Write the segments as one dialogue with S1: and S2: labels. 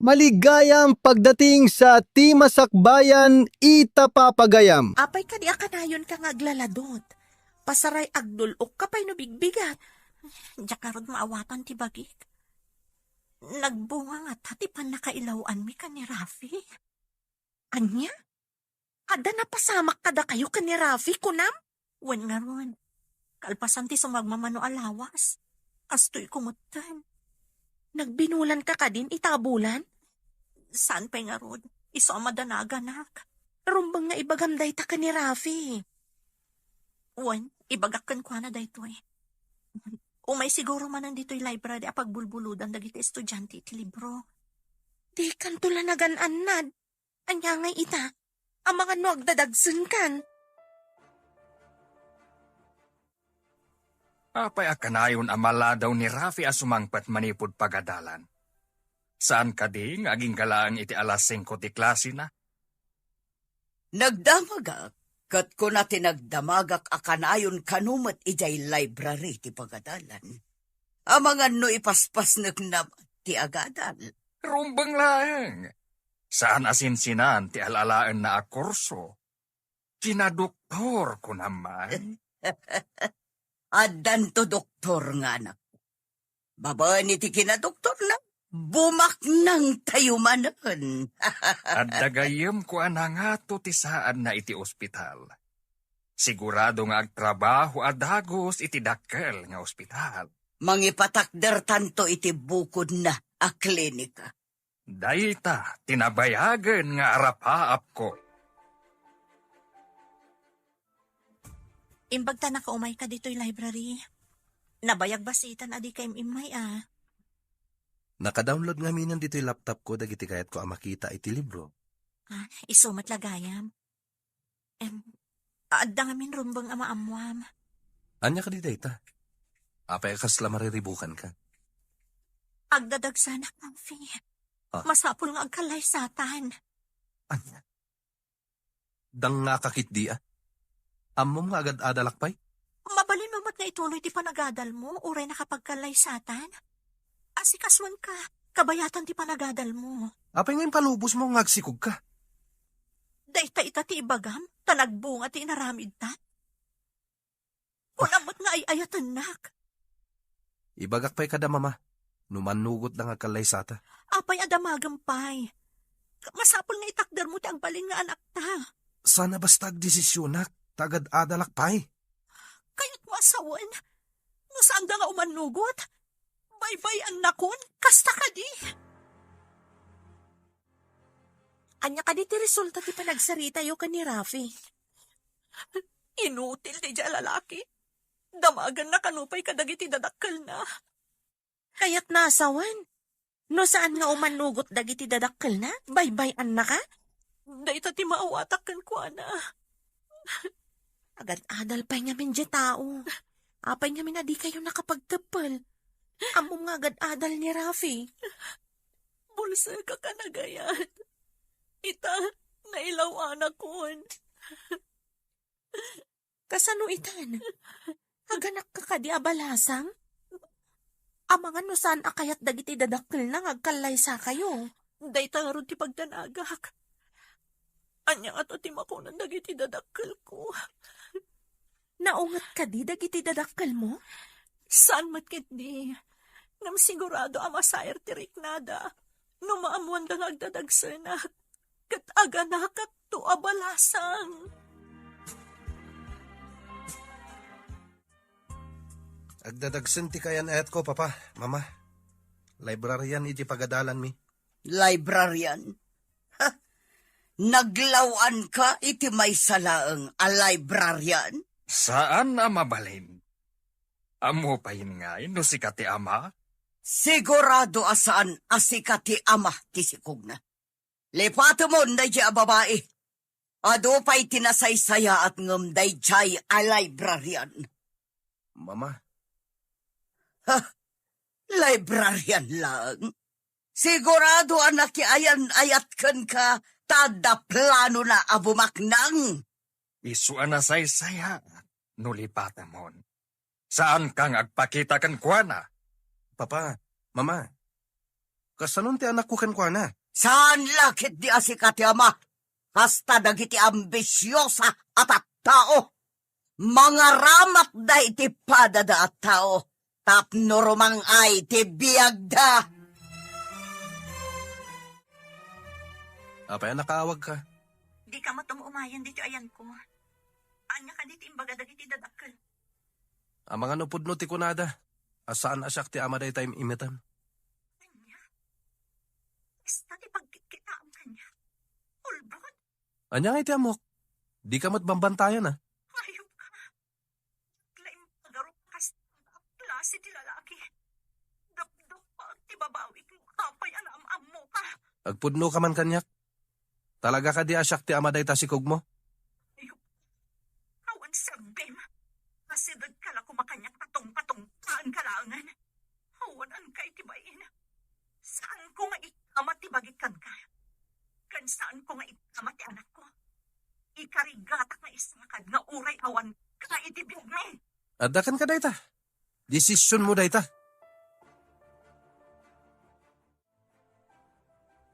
S1: Maligayang pagdating sa Timasakbayan, Itapapagayam.
S2: Apay ka di akanayon ka nga aglaladot. Pasaray agdulok kapay no bigbigat. Diya karod maawatan ti bagik. Nagbunga nga tatipan nakailawan mi ka ni Rafi. Anya? Ada na pasamak kada kayo ka ni Rafi, kunam? Wen nga ron. Kalpasan ti sumagmamano alawas. Astoy kumutan. Nagbinulan ka din itabulan? Saan pa nga ron? Iso madanaganak. Rumbang nga ibagamday ta ka ni Rafi. Wen, ibagakan kwa na dayto eh. Umay siguro man nandito'y library a pagbulbuludan dagiti estudyante iti libro. Di kanto la nagananad. Anya nga ita, ang mga no agdadagsun kan.
S3: Apay akanayon amala daw ni Rafi asumangpat manipod pagadalan. Saan ka di nga aging galaang iti alas 5 ti klase na?
S4: Nagdamagak, kat ko na tinagdamagak akanayon kanumat ijay library ti pagadalan. Amangan no ipaspas nagnam ti agadal.
S3: Rumbang laeng. Saan asinsinan ti alalaan na akurso? Kinadoktor ko naman.
S4: Adan to doktor nga anak. Babaan iti kinadoktor na, bumak nang tayumanan.
S3: At dagayem ko anangato ti saan na iti ospital. Sigurado nga agtrabaho adagos iti dakkel nga ospital.
S4: Mangipatakder tanto iti bukod na a klinika.
S3: Dayta, tinabayagan nga arapaap ko.
S2: Imbag ta nakaumay ka dito'y library. Nabayag basitan adi kay imay ah.
S5: Naka-download nga minan dito yung laptop ko dagiti kayat ko makita iti libro.
S2: Ah, isumat lagayam. Adda nga min rumbang amaamuam.
S5: Anya ka di data? Apay kasla mariribukan ka.
S2: Agdadagsanak ng fee.
S5: Ah.
S2: Masapul nga agkalay satan.
S5: Anya? Dang nga kakit di ah. Amom nga agad adalakpay?
S2: Mabalin mo mat nga ituloy ti panagadal mo, uray nakapagkalay satan. Asikaswan ka, kabayatan ti panagadal mo.
S5: Apay ngayon palubos mo ngagsikog ka.
S2: Dahita ita ti ibagam, tanagbunga ti inaramid ta. Kunamot nga ay ayatan nak.
S5: Ibagak pa'y kada mama. Numanugot lang agkalay sata.
S2: Apay adamagampay. Masapul nga itakder mo ti agbalin nga anak ta.
S5: Sana basta agdesisyonak. Tagad adalakpay.
S2: Kayat mo asawan. No saan da nga umanugot? Bye-bye anakon, kasta ka di. Anya ka di ti resulta ti panagsarita yo ka ni Rafi. Inutil ti dya lalaki. Damagan na kanupay kadagiti dadakkel na. Kayat nasawan. No saan nga umanugot dagiti dadakkel na? Bye-bye anak ka? Dayta ti maawatakan ko ana. Agad adal pa'y nga min di tao. Apay nga min adi kayo nakapagtapal. Amo nga agad adal ni Rafi. Bulsa ka kanagayan. Ita, nailaw anak kon. Kasano itan? Aganak ka kadi abalasang? Amangan no saan akayat dagiti dadakkel na ngagkalay sa kayo. Dayta nga ron ti pagdanagak. Anya nga to ti makunan dagiti dadakkel ko. Naungat ka di dagiti dadakkel mo? Saan matkit di? Ngam sigurado amasayer ti riknada. No maamuan da agdadagsanak. Kat aganakat to abalasang.
S5: Agdadagsan ti kayan ayat ko, papa, mama. Librarian iti pagadalan mi.
S4: Librarian? Ha? Naglawan ka iti may salaang a librarian?
S3: Saan na mabalin? Amo pa yun nga, no si kati ama?
S4: Sigurado asaan asikati ama ti sikog na. Lepato mo na a babae. Ado pa'y tinasaysaya at ngamday jay a librarian.
S5: Mama,
S4: Ha? Librarian lang? Sigurado anak ayan ayat kan ka tada plano na abumaknang.
S3: Isu na say-saya, nulipatamon. Saan kang agpakita kan kuana?
S5: papa, mama. Kasanon ti anak ko ken kwa na?
S4: Saan lakit di asikat ti ama? Hasta dagiti ambisyosa at tao. Mga ramat da iti padada at tao. Tapno rumang ay ti biyagda.
S5: Apay nakaawag ka.
S2: Di ka matumumayan dito ayan ko. Anya ka dito imbaga dagiti dadakkel.
S5: Ang mga nupudno ti kunada. Asaan asyak ti ama day time imitan.
S2: Anya? Basta ti pagkikita ang kanya. Ulbod,
S5: Anya nga iti amok. Di ka matbambantayan ah.
S2: hayop ka. Laim pagarok kas klase ti lalaki. Dapdap pa at ti babawi kung kapay anam mo ka.
S5: Agpudno ka man kanyak. Talaga ka di asyak ti ama day tasikog mo.
S2: Awan sabim. Kasidad ka la kumakanyak patong-patong kaan kalangan. Awan ang kay tibayin. Saan ko nga ikamat tibagikan ka? Kan saan ko nga ikamat ti anak ko? Ikarigatak na isakad nga uray awan ka itibig na eh.
S5: Adakan ka dayta. Desisyon mo dayta.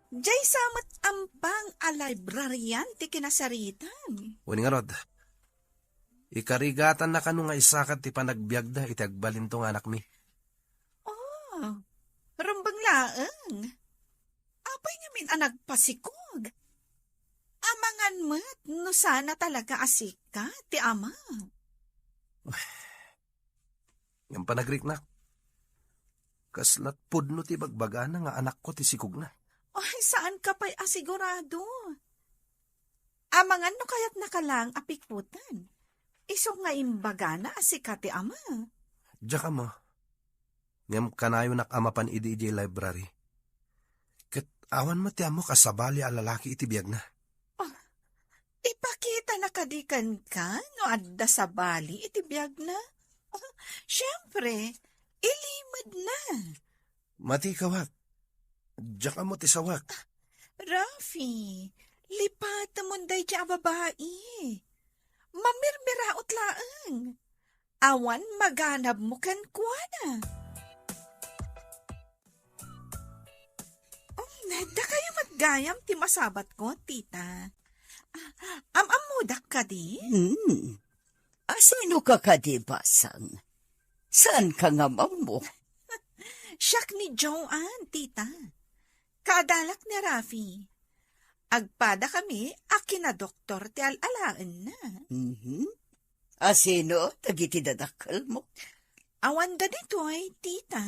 S6: Jay samat ampang a librarian ti kinasaritan.
S5: Uning nga rod. Ikarigatan na kanu nga isakat ti panagbiagda iti agbalin tong anak mi.
S6: Oh, rumbang laeng. Apay nga min ang nagpasikog. Amangan mo't no sana talaga asika ti ama.
S5: Yung panagrik na. Kaslat pudno ti bagbaga na nga anak ko ti sikog na.
S6: Ay, saan ka pa'y asigurado? Amangan no kaya't nakalang apikutan. Iso nga imbaga na asika ti ama.
S5: Diya ka mo. Ngam kanayo nak amapan idi library. Kat awan mo ti amo kasabali a lalaki iti biyag na.
S6: Ipakita na kadikan ka no adda sa bali iti biyag na. Siyempre, ilimad na.
S5: Mati kawat. Diya ka mo ti sawak.
S6: Rafi, lipat mo day ti a babae. Mamirmiraot laeng. Awan maganab mo kan kuana. Da kayo matgayam ti masabat ko, tita. Amamudak ka di?
S4: Asino ka kadibasang? Saan ka nga mo?
S6: Siyak ni Joanne, tita. Kadalak ni Rafi. Agpada kami, akina doktor ti alalaan na.
S4: Asino, tagiti dadakal mo?
S6: Awan da dito'y, tita.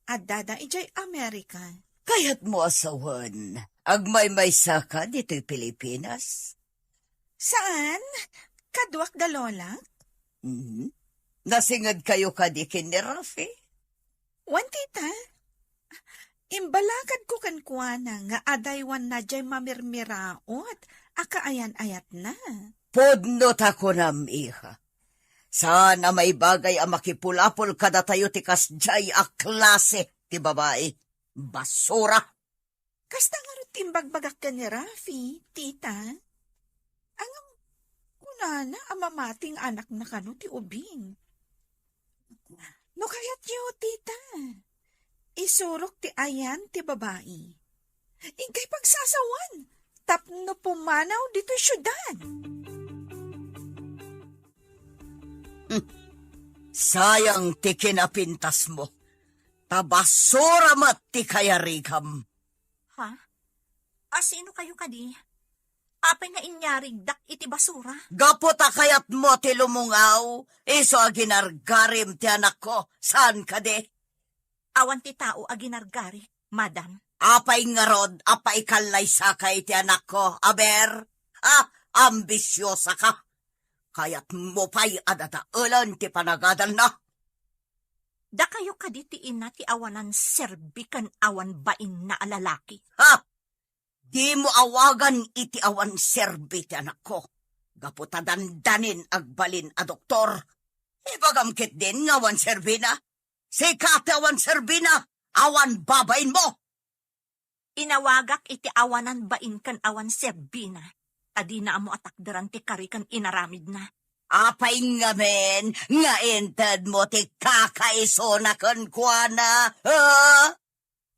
S6: Adada ijay Amerika.
S4: Kaya't mo asawan, agmay-may saka dito'y Pilipinas?
S6: Saan? Kadwak da lola?
S4: Nasingad kayo kadikin ni Rafi?
S6: Wan, tita. Imbalagad ko kan kuana nga adaywan na jay mamirmiraot, akaayan-ayat na.
S4: Podnot ako nam, iha. Sana may bagay ang makipulapol kada tayo ti kasjay a klase ti babae. Basura!
S6: Kasta nga rin timbagbagak ka ni Rafi, tita. Ang kunana amamating anak na kano ti ubing. No kayat yu, tita. Isurok ti ayan ti babae. Ingkay pagsasawan. Tapno pumanaw dito syudad.
S4: Sayang ti kinapintas mo. Tabasura mat ti kayarigam.
S2: Ha? Asino kayo kadi? Apay nga inyarig dak iti basura?
S4: Gaputa kayat mo ti lumungaw. Iso aginargarim ti anak ko. Saan ka de?
S2: Awan ti tao aginargari, madam.
S4: Apay nga rod, apay kalay sakay ti anak ko. Aber, ambisyosa ka. Kayat mo pa'y adadaulan ti panagadal na.
S2: Da kayo kaditiin na ti awanan serbikan awan bain na alalaki.
S4: Ha? Di mo awagan iti awan serbi ti anak ko. Gaputa dandanin agbalin a doktor. Ibagamkit din nga awan serbi na. Sikate awan serbi na. Awan babain mo.
S2: Inawagak iti awanan bain kan awan serbi na. Adi na amo atakdaran ti karikan inaramid na.
S4: Apay nga men, nga ented mo ti kakaiso na kan kuana.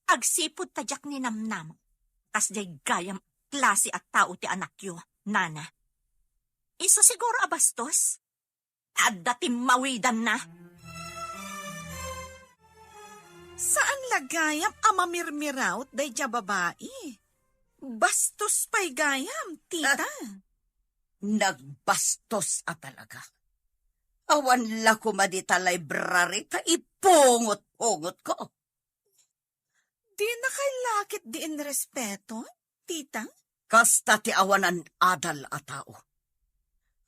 S2: Agsipod tadyak ni Namnam. Kas jay gayam klase at tao ti anak yo, nana. Iso siguro abastos? Adda ti mawidan na.
S6: Saan lagayam amamirmiraut day ja babae? Bastos pa'y gayam, tita.
S4: Nagbastos a talaga. Awan la ko madita library ta ipungot-pungot ko.
S6: Di na kay lakit di in respeto, tita.
S4: Kasta ti awanan adal a tao.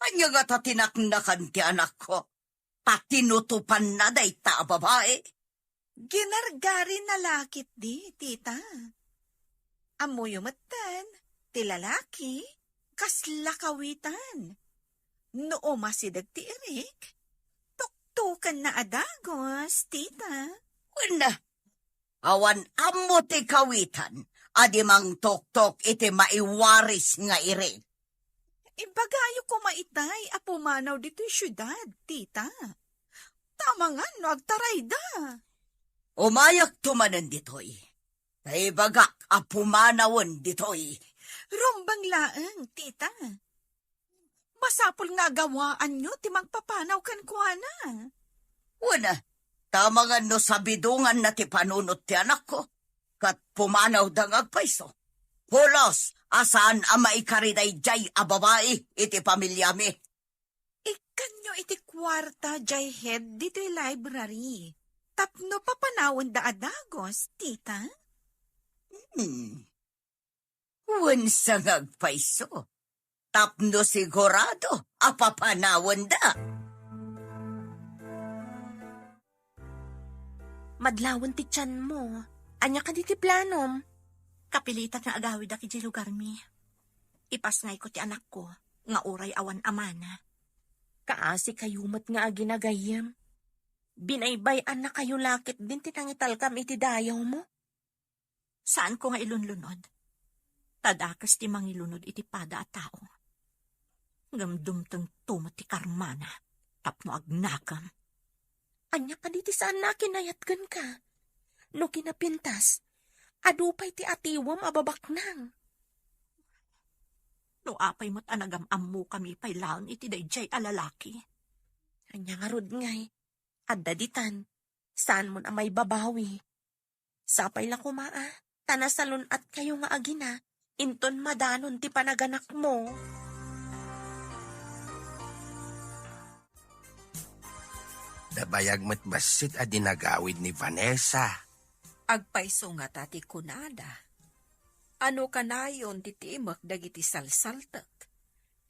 S4: Anya nga ta tinaknakan ti anak ko. Patinutupan na day ta babae.
S6: Ginargari na lakit di, tita. Amoy umatan, ti lalaki, kasla kawitan. Noo masidag ti Erik, tuktukan na adagos, tita.
S4: Wala. Awan amo ti kawitan. Adi mang tok-tok iti maiwaris nga irin.
S6: Ibagayo ko maitay, apumanaw dito syudad, tita. Tama nga, no, agtaray da.
S4: Umayak tumanan ditoy. Naibagak apumanawon ditoy.
S6: Rombang laeng, tita. Masapol nga gawaan nyo, timang papanaw kan kuana.
S4: Una, tama nga no sabidungan na ti panunot ti anak ko. Kat pumanaw dangag paiso. Pulos, asaan ama ikariday jay a babae iti pamilyami.
S6: Ikan nyo iti kwarta, jay head, dito library. Tapno papanawon da adagos, tita.
S4: Wansa ngagpaiso. Tapno sigurado, apapanawon da.
S2: Madlawan ti tiyan mo. Anya ka di ti planom. Kapilitan na agawid aki di lugar mi. Ipasngay ko ti anak ko, nga uray awan amana. Kaasi kayumat nga aginagayam. Binaybayan na kayo lakit din tinangital kam iti dayaw mo. Saan ko nga ilunlunod? Tadakas ti mangilunod iti pada at tao. Gamdumtang tumat ti karmana, tapno agnakam. Anya ka di ti saan na kinayatgan ka? No kinapintas, adupay ti atiwam ababaknang. No apay mo't anagam-am mo kami pay laon iti dayjay alalaki. Anya nga rod ngay, adda ditan, saan mo na may babawi. Sapay la kumaa, tanasalon at kayo nga agina, inton madanon ti panaganak mo.
S5: Dabayag mo't basit a dinagawid ni Vanessa.
S7: Agpaiso nga tati kunada. Ano kanayon titimak dagiti salsaltak.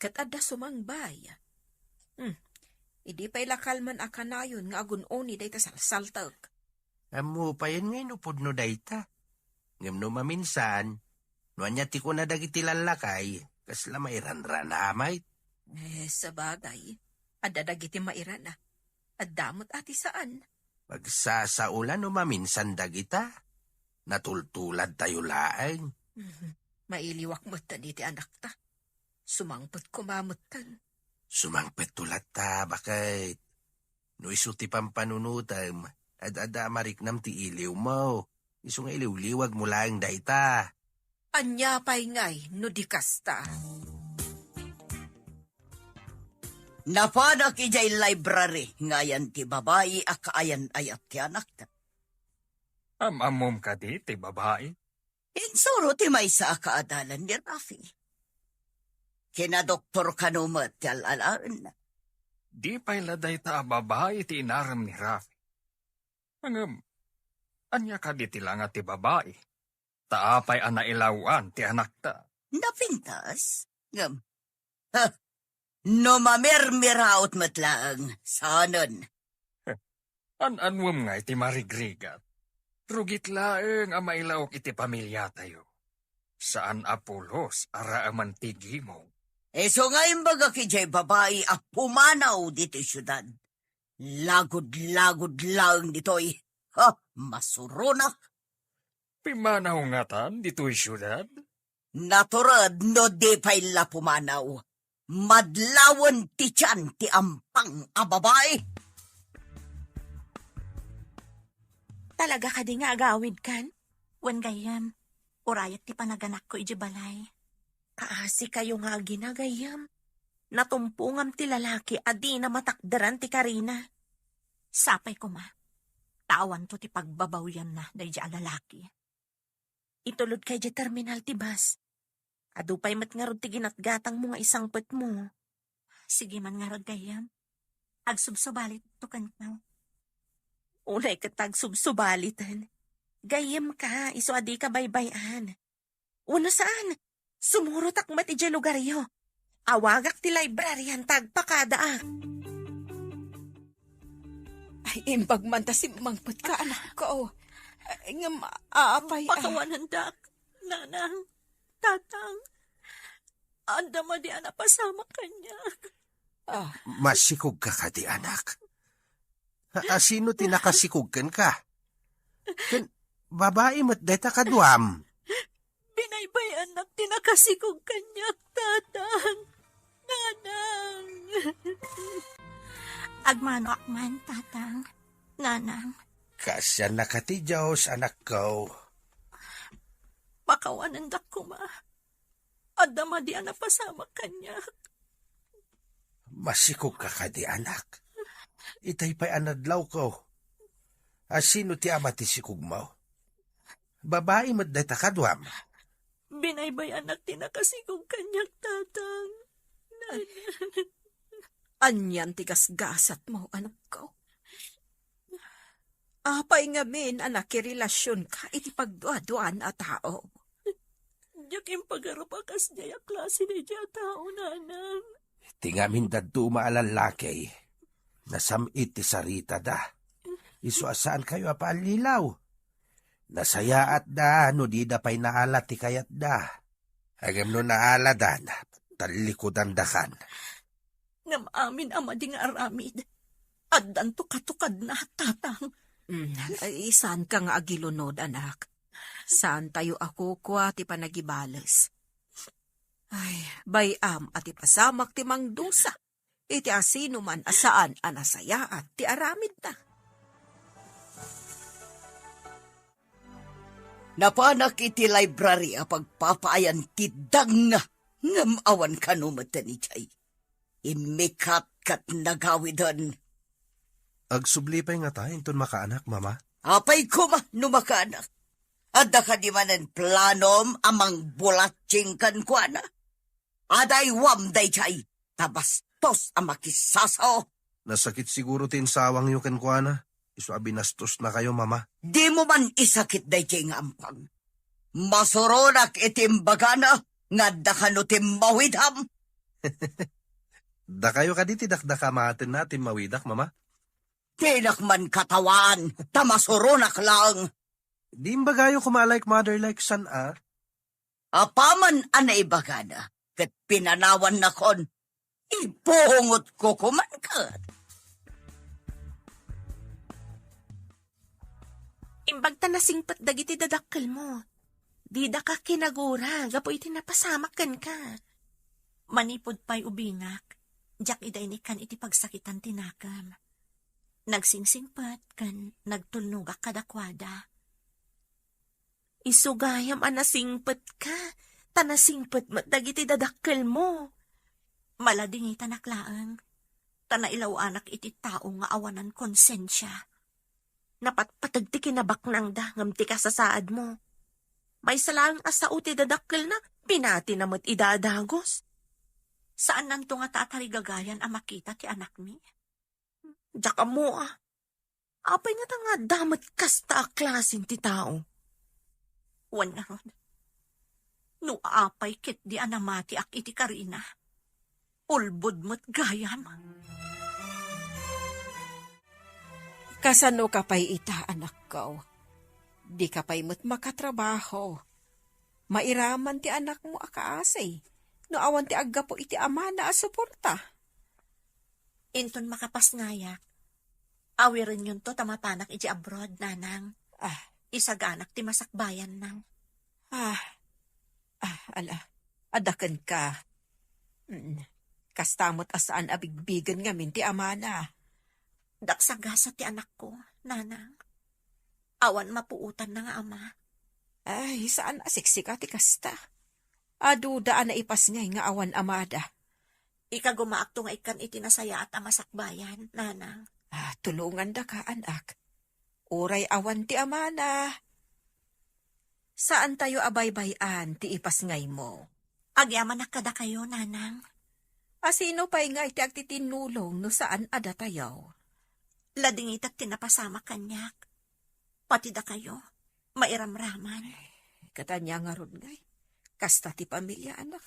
S7: Kat adda sumangbay. Idi pa'y lakal man akanayon nga agunoni day ta salsaltak.
S5: Amo pa yun ngayon upod no dayta. Ngam no maminsan, no anya ti ko na dagiti lalakay, kasla mairanran amay.
S7: Sabagay, adda dagiti mairana. Addamot ati saan?
S5: Pagsasaulan no maminsan dagita, natultulad tayo laeng.
S7: Mailiwak mo ta diti anak ta. Sumangpot kumamot-tan.
S5: Sumangpet tulat ta, bakit? No isuti pampanunutam, ad-ada mariknam ti iliw mo. Iso nga iliw-liwag mo laeng dayta.
S7: Anya pa'y ngay, no di kasta.
S4: Napanak ijay library, ngayan ti babae akaayan ayat ti anak ta.
S3: Amamom ka di, ti babae.
S4: Insuro ti may sa akaadalan ni Rafi. Kina Doktor Kanumat ti alalaan na.
S3: Di pa'y laday ta babae ti inaram ni Rafi. Angam, anya ka di tilanga ti babae. Taapay anailawan ti anak ta.
S4: Napintas? Ngam. No mamirmiraot matlaang. Sanon.
S3: An-anwam nga iti marigrigat. Rugit laeng amailawok iti pamilya tayo. Saan apulos ara aman tigi mo?
S4: So nga imbaga kijay babae a pumanaw dito syudad. Lagod-lagod lang ditoy. Masurunak.
S3: Pimanaw nga tan dito'y syudad?
S4: Naturad no di pa'y la pumanaw. Madlawan ti tiyan ti ampang a babae.
S2: Talaga ka di nga agawid kan? Wan gayam, urayat ti panaganak ko iji balay. Kaasi kayo nga ginagayam. Natumpungam ti lalaki adi na matakdaran ti Karina. Sapay ko ma, tawan to ti pagbabawyan na day di lalaki. Itulod kay di terminal ti bus. Adupay mat nga rod ti ginatgatang mo nga isang pet mo. Sige man nga rod gayam. Agsubsubalit to kankaw. Unay katag subsubalitan. Gayam ka, iso adi ka baybayan. Una saan? Sumurot akmat iti lugaryo. Awagak ti libraryan tagpakadaak.
S7: Ay, imbag man ta si mangpet ka, anak ko. Ay, nga maapay.
S2: Pakawanan dak, nanang, tatang. Anda mo di ana pasama kanya.
S5: Masikog ka di anak. Sino tinakasikugkan ka? Kan, babae mo't deta kaduam.
S2: Binaybayan na tinakasikog kanya, tatang. Nanang. Agmano akman, tatang. Nanang.
S5: Kasya na ka ti Diyos, anak ko.
S2: Pakawanan dak ko ma. Adama di ana pasama kanya.
S5: Masikog ka di anak. Itay pa'y anadlaw ko. Sino ti ama ti sikog mo? Babae mo't deta kaduam.
S2: Binaybayan na tinakasikog kanya, tatang. Nanang.
S7: Anyan tigas-gasat mo, anak ko. Apay nga min, anak, relasyon ka, iti pagduaduan a tao.
S2: Diyak yung pagarapakas niya klase ni diya tao, nanang.
S5: Tingamin dadto maalalakay. Nasamit ti sarita da. Isu asaan kayo apalilaw. Nasaya at da, no di da pa'y naalat ti kayat da. Agam no naaladan, talikodan dakan.
S2: Ngam amin ama ding aramid. Addan to katukad na, tatang.
S7: Ay, saan ka nga agilunod, anak? Saan tayo ako kwa ti panagibales? Ay, bayam at ipasamak ti mangdusa. Iti asino man asaan anasaya at ti aramid na.
S4: Napanak iti library a pagpapaayan ti dang nga ngam awan kanumatan ni Chay. Imikat kat nagawidan.
S5: Agsublipay nga tayo, ton makaanak, mama.
S4: Apay kuma numakanak. Adda ka di manen planom amang bulatsing kan kwa na. Aday wam day Chay. Tabastos ang makisasaw.
S5: Nasakit siguro tin sawang yung kankwana. Isu abinastos na kayo, mama.
S4: Di mo man isakit day Chay nga ampang. Masuronak itimbagana nga dakano timmawidham.
S5: Da kayo ka diti dakdaka maatin natin mawidak, mama.
S4: Tinak man katawan, tamasuronak lang.
S5: Di mbagayo kumalike mother like son, ah.
S4: Apaman anay bagana, kat pinanawan na kon, ipuhungot ko kumankat.
S2: Imbag ta nasingpat dagiti dadakkel mo. Di da ka kinagura, gapo iti napasamakan ka. Manipod pa'y ubingak, jak iday ni kan iti pagsakitan tinakam. Nagsingsingpat kan nagtulnugak kadakwada. Isugayam anasingpat ka, tanasingpat mat dagiti dadakkel mo. Malading itanaklaan, tanailaw anak iti tao nga awanan konsensya. Napatpatag ti kinabak nang da, ngamti ka sa saad mo. May salang asao ti dadakkel na, pinati na mat idadagos. Saan nanto nga tatarigagayan ang makita ti anak mi? Daka mo ah. Apay nga nga damat kasta klasin ti tao. Wan na ron. No apay kit di anamati ak iti Karina. Ulbod mo't gayam.
S7: Kasano ka pa'y ita, anak ko? Di ka pa'y mo't makatrabaho. Mairaman ti anak mo akaasay. No awan ti agga po iti ama na asuporta.
S2: Inton makapas ngayak. Awirin yun to tamapanak iti abroad, nanang. Isaganak ti masakbayan nang.
S7: Adakan ka. Kastamot asaan abigbigan ngamin ti ama na.
S2: Daksagasa ti anak ko, nanang. Awan mapuutan na nga ama.
S7: Ay, saan asiksik ati kasta? Adu daan na ipas ngay nga awan amada.
S2: Ika gumaakto nga ikan itinasaya at amasakbayan, nanang.
S7: Tulungan da ka, anak. Uray awan ti amana. Saan tayo abaybayan ti ipas ngay mo?
S2: Agyaman na kada kayo, nanang.
S7: Sino pa'y nga iti agtitinulong no saan ada tayo?
S2: Lading itak tinapasama kanyak. Pati da kayo, mairamraman.
S7: Katanya nga ron ngay. Kasta ti pamilya, anak.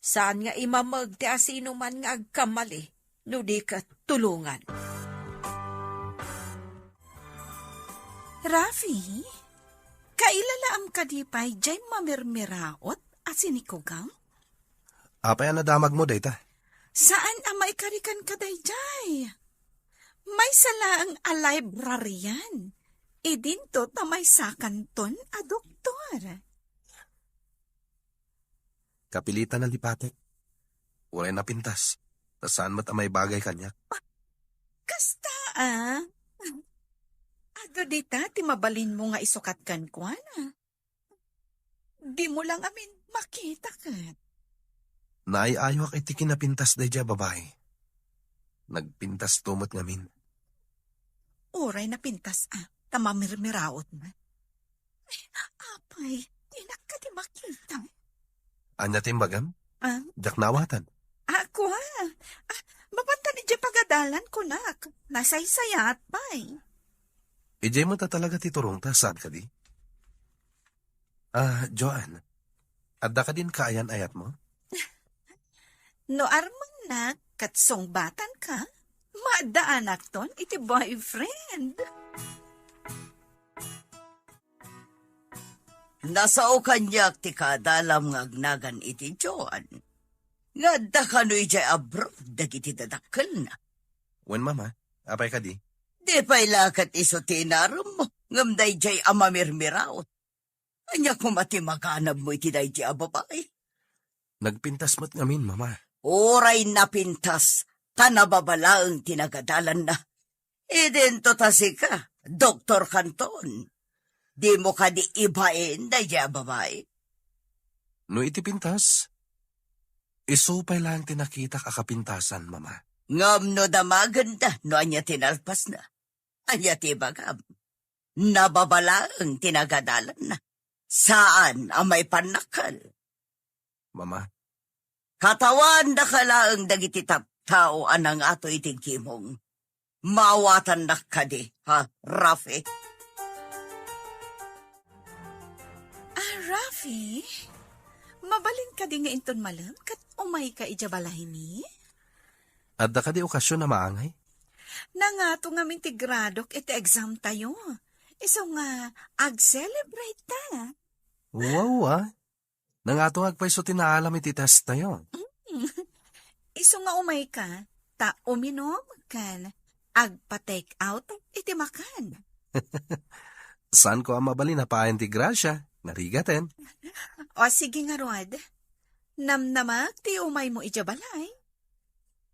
S7: Saan nga imamag ti asino man nga agkamali, no di ka tulungan.
S6: Rafi, kailalaam ka di pa'y jay mamirmiraot at sinikugang?
S5: Apay ang nadamag mo, dayta?
S6: Saan ang maikarikan ka day jay? May salaang a librarian. Idinto ta may sakanton a doktor.
S5: Kapilitan na lipatek. Walay napintas. Saan mat may bagay kanya?
S6: Kasta Ado dita, ti mabalin mo nga isukat kan kuana. Di mo lang amin makita kat.
S5: Naayayok iti kinapintas day dya babae. Nagpintas tumot ngamin.
S6: Uray na pintas tamamirmiraot na. Ay, apay, tinak ka di makita.
S5: Anya timbagam? Jak nawatan.
S6: Ako mapanta ni di pagadalan ko nak. Nasaysayat pa'y.
S5: Ijay mo ta talaga titurong ta, saan ka di? Joan, adda ka din kaayan ayat mo?
S6: No arman na, katsong batan ka, maadaan akton iti boyfriend.
S4: Nasao kanyak ti kadalam nga agnagan iti Joan. Nga da kano ijay abroad dagiti dadakkel na.
S5: Wen mama, apay ka di?
S4: Di pa'y lakat iso tinaram mo, ngam day jay amamirmiraot. Anya kumati makanab mo iti day jay babae.
S5: Nagpintas mo't ngamin, mama.
S4: Oray na pintas, tanababalaang tinagadalan na. Idento tasi ka, Dr. Canton. Di mo ka di ibain day jay babae.
S5: No iti pintas, isupay lang tinakita kakapintasan, mama.
S4: Ngam no damaganda no anya tinalpas na. Anya tibagam. Nababalaang tinagadalan na. Saan ang may panakal?
S5: Mama,
S4: Katawan na kalaang dagiti tao anang ato itigkimong. Mawatan na ka di, ha, Rafi?
S6: Rafi, mabalin ka di nga inton malam, kat umay ka ijabalahimi?
S5: adda ka di okasyon na maangay?
S6: Nangato nga mintigradok iti exam tayo. Iso nga, ag-celebrate ta.
S5: Wow, nangatong agpay so tinaalam iti test tayo.
S6: Iso nga umay ka, ta uminom kan, agpa-take out iti makan.
S5: Saan ko ang mabali na paen ti Gracia? Narigaten.
S6: O sige nga Rod, namnamag ti umay mo ijabalay.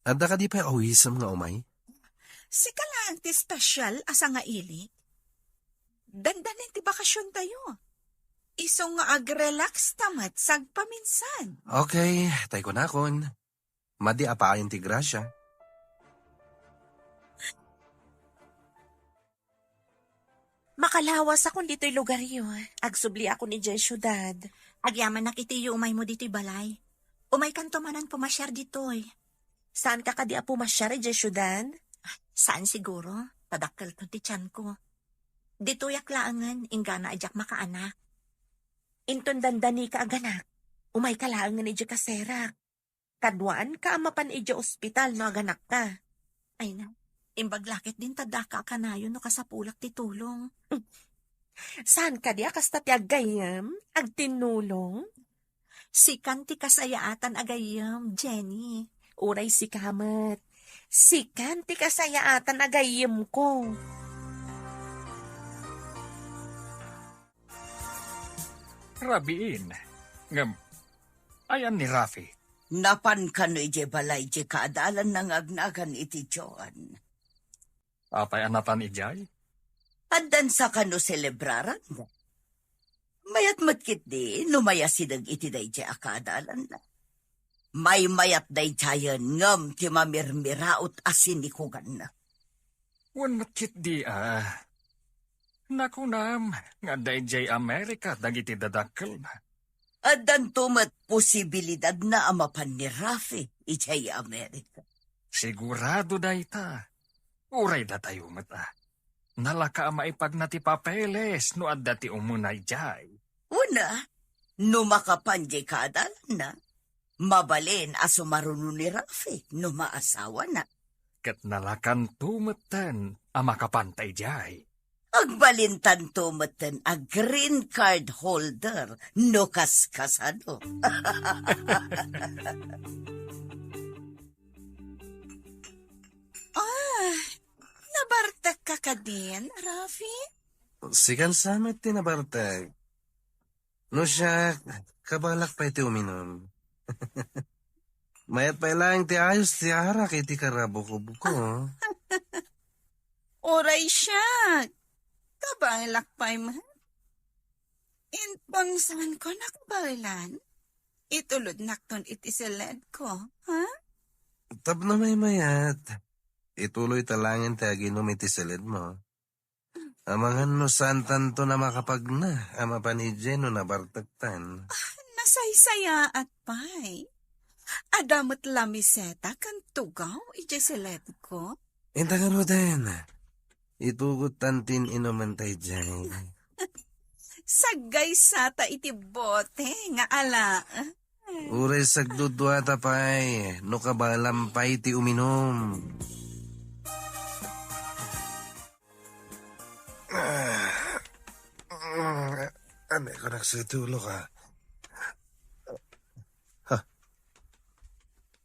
S5: Adda ka di pa awisam nga umay?
S6: Sika lang ti special asa nga ili. Dandanin ti bakasyon tayo. Iso nga ag-relax tamat sagpaminsan.
S5: Okay, tay ko na kon. Madi apaayon ti Gracia.
S2: Makalawas akong dito'y lugaryo. Agsubli ako ni Jay Syudad. Agyaman nakitiyo umay mo dito'y balay. Umay kanto manan pumasyar dito'y. Saan ka kadi pumasyar, Jay Syudad? Saan siguro? Padakkel to ti tiyan ko. Dito'y aklaangan, ingana ajak makaanak. Inton dandani ka aganak. Umay kalaangan iji kaserak. Kadwaan ka amapan iji ospital no aganak ka. Ay na. Imbaglakit din tadaka kanayon no kasapulak ti tulong. Saan ka di kasta ti agayam? Agtinulong? Sikan ti kasayaatan agayam, Jenny. Uray si kamat. Sikan ti kasayaatan agayam ko.
S3: Rabiin. Ngam, ayan ni Rafi.
S4: Napan ka no ije balay je kaadalan ng agnagan iti Joan.
S3: Apay anapan ijay?
S4: Andan sa kano selebraran mo. Mayat matkit di, numaya sidag iti day jay akadalan na. May mayat day jayan ngam ti mamirmiraot asin ni kugan na.
S3: Wan matkit di Nakunam, nga dayjay Amerika dagiti dadakkel.
S4: At dantumat posibilidad na amapan ni Rafi ijay Amerika.
S3: Sigurado dayta. Uray da tayo mata. Nalaka maipag na ti papeles no adda ti umunay jay.
S4: Una, numakapanjay kaadalan na. Mabalin aso marunong ni Rafi no maasawa na.
S3: Kat nalakan tumatan amakapantay jay.
S4: Agbalintan tumatan a green card holder no kaskasado.
S6: Nabartak ka ka din, Rafi?
S5: Sikan samet tinabartag. No siya, kabalak pa iti uminom. Mayat pa ilang ti ayos ti arak iti karabo ko buko.
S6: Oray siya. Kabalak pa man. Inpangsan ko nakbalan. Itulod nakton iti siled ko, ha?
S5: Tab na may mayat. Ituloy talangin ti aginom iti silid mo. Amangan no santan to na makapag na. Ama panidje no nabartagtan.
S6: Nasaysaya at pay. Adamot lamiseta kan tugaw iti siled ko.
S5: Intangan mo din. Itugot tantin inuman tayo dyan.
S6: Sagay sata iti bote nga ala.
S5: Uray sagdudwata pay. No kabalampay ti uminom. Ano ko nagsitulo ka? Ha?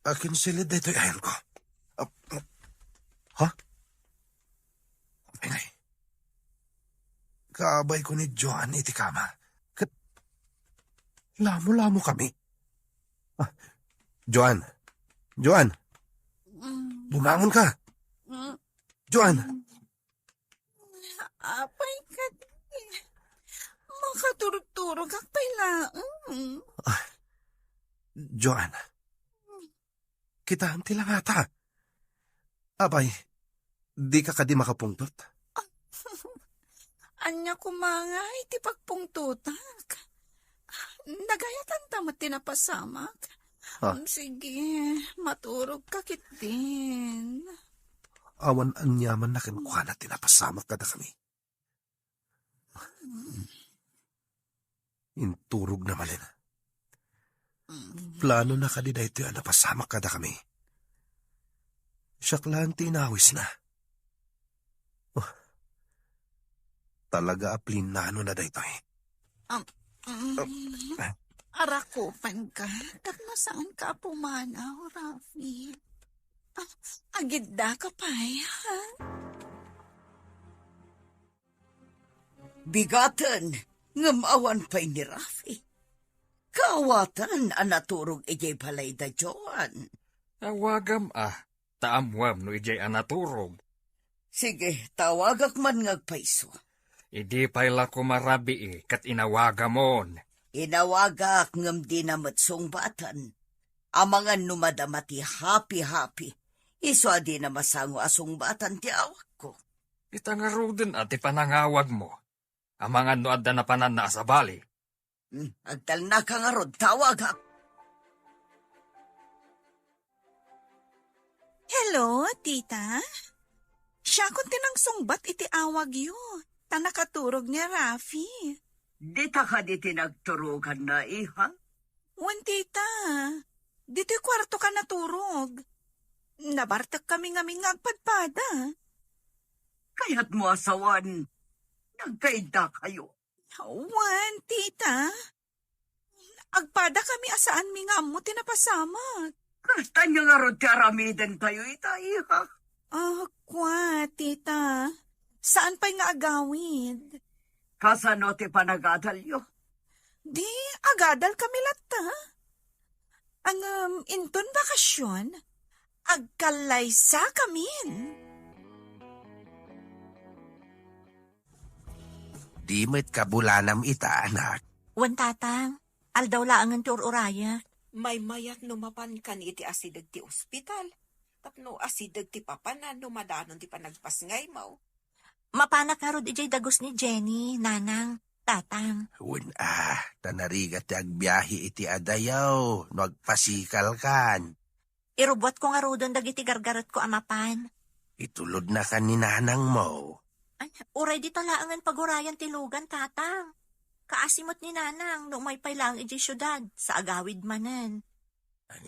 S5: Akin silid dito ayan ko. Ha? Ay, kaabay ko ni Joan iti kama. Lamo-lamo kami. Joan! Joan! Bumangon ka! Joan!
S6: Apay ka di. Makaturog-turog ang pala.
S5: Joan! Kita ti lang ata. Abay, di ka kadi makapungtot.
S6: Anya kumanga iti pagpungtutak. Nagayatan tamat tinapasamak. Sige, maturog ka kitin.
S5: Awan anyaman na kinukuha na tinapasamak kada kami. Inturog na malin. Plano na kadida ito yan napasamak kada kami. Siyak lang tinawis na. Talaga aplinano na dito eh.
S6: Arakupan ka. Takna saan ka pumanaw, Rafi? Agidda ka pa ha?
S4: Bigatan, ngamawan pa'y ni Rafi. Kaawatan ang naturog ijay palay da Joan.
S3: Awagam taamwam no ijay anaturog.
S4: Sige, tawagak man ngagpaiso.
S3: Idi payla ko marabi kat inawagamon.
S4: Inawagak ngam di na matsongbatan. Amangan numadamati happy-happy. Iso adi na masango asongbatan ti awak ko.
S3: Itangaro din at ipanangawag mo. Amangan no adda na panan na asabali.
S4: Agdal na ka nga rod, tawagak.
S6: Hello, tita? Siya kung tinang iti awag yun. Nakaturog ni Rafi.
S4: Di ta ka di tinagturugan na iha?
S6: Wan, tita. Dito'y kwarto ka naturog. Nabartak kami ngaming ngagpadpada.
S4: Kaya't mo asawan. Nagkaida kayo.
S6: Wan, tita. Agpada kami asaan mi nga mo tinapasamak.
S4: Kasta niya nga rod ti aramiden tayo ita iha.
S6: Kwa, tita. Saan pa'y nga agawid?
S4: Kasano ti panagadalyo?
S6: Di, agadal kami lata. Ang inton bakasyon, agkalaysa kamin.
S5: Di mo't kabulanam ita, anak.
S2: Wan tatang, aldaw laangan ti ururaya.
S7: May mayat numapan kan iti asidag ti ospital. Tapno asidag ti papanan numadanon ti panagpasngay mo.
S2: Mapanak nga rod ijay dagos ni Jenny, nanang, tatang.
S5: Tanarigat ti agbiyahe iti adayaw, no agpasikal kan.
S2: Irubot ko nga rodon dagiti gargarot ko amapan.
S5: Itulod na kan ni nanang mo.
S2: Ay, uray di talaangan pagurayan ti lugan, tatang. Kaasimot ni nanang, no may pailang ijay syudad, sa agawid manen.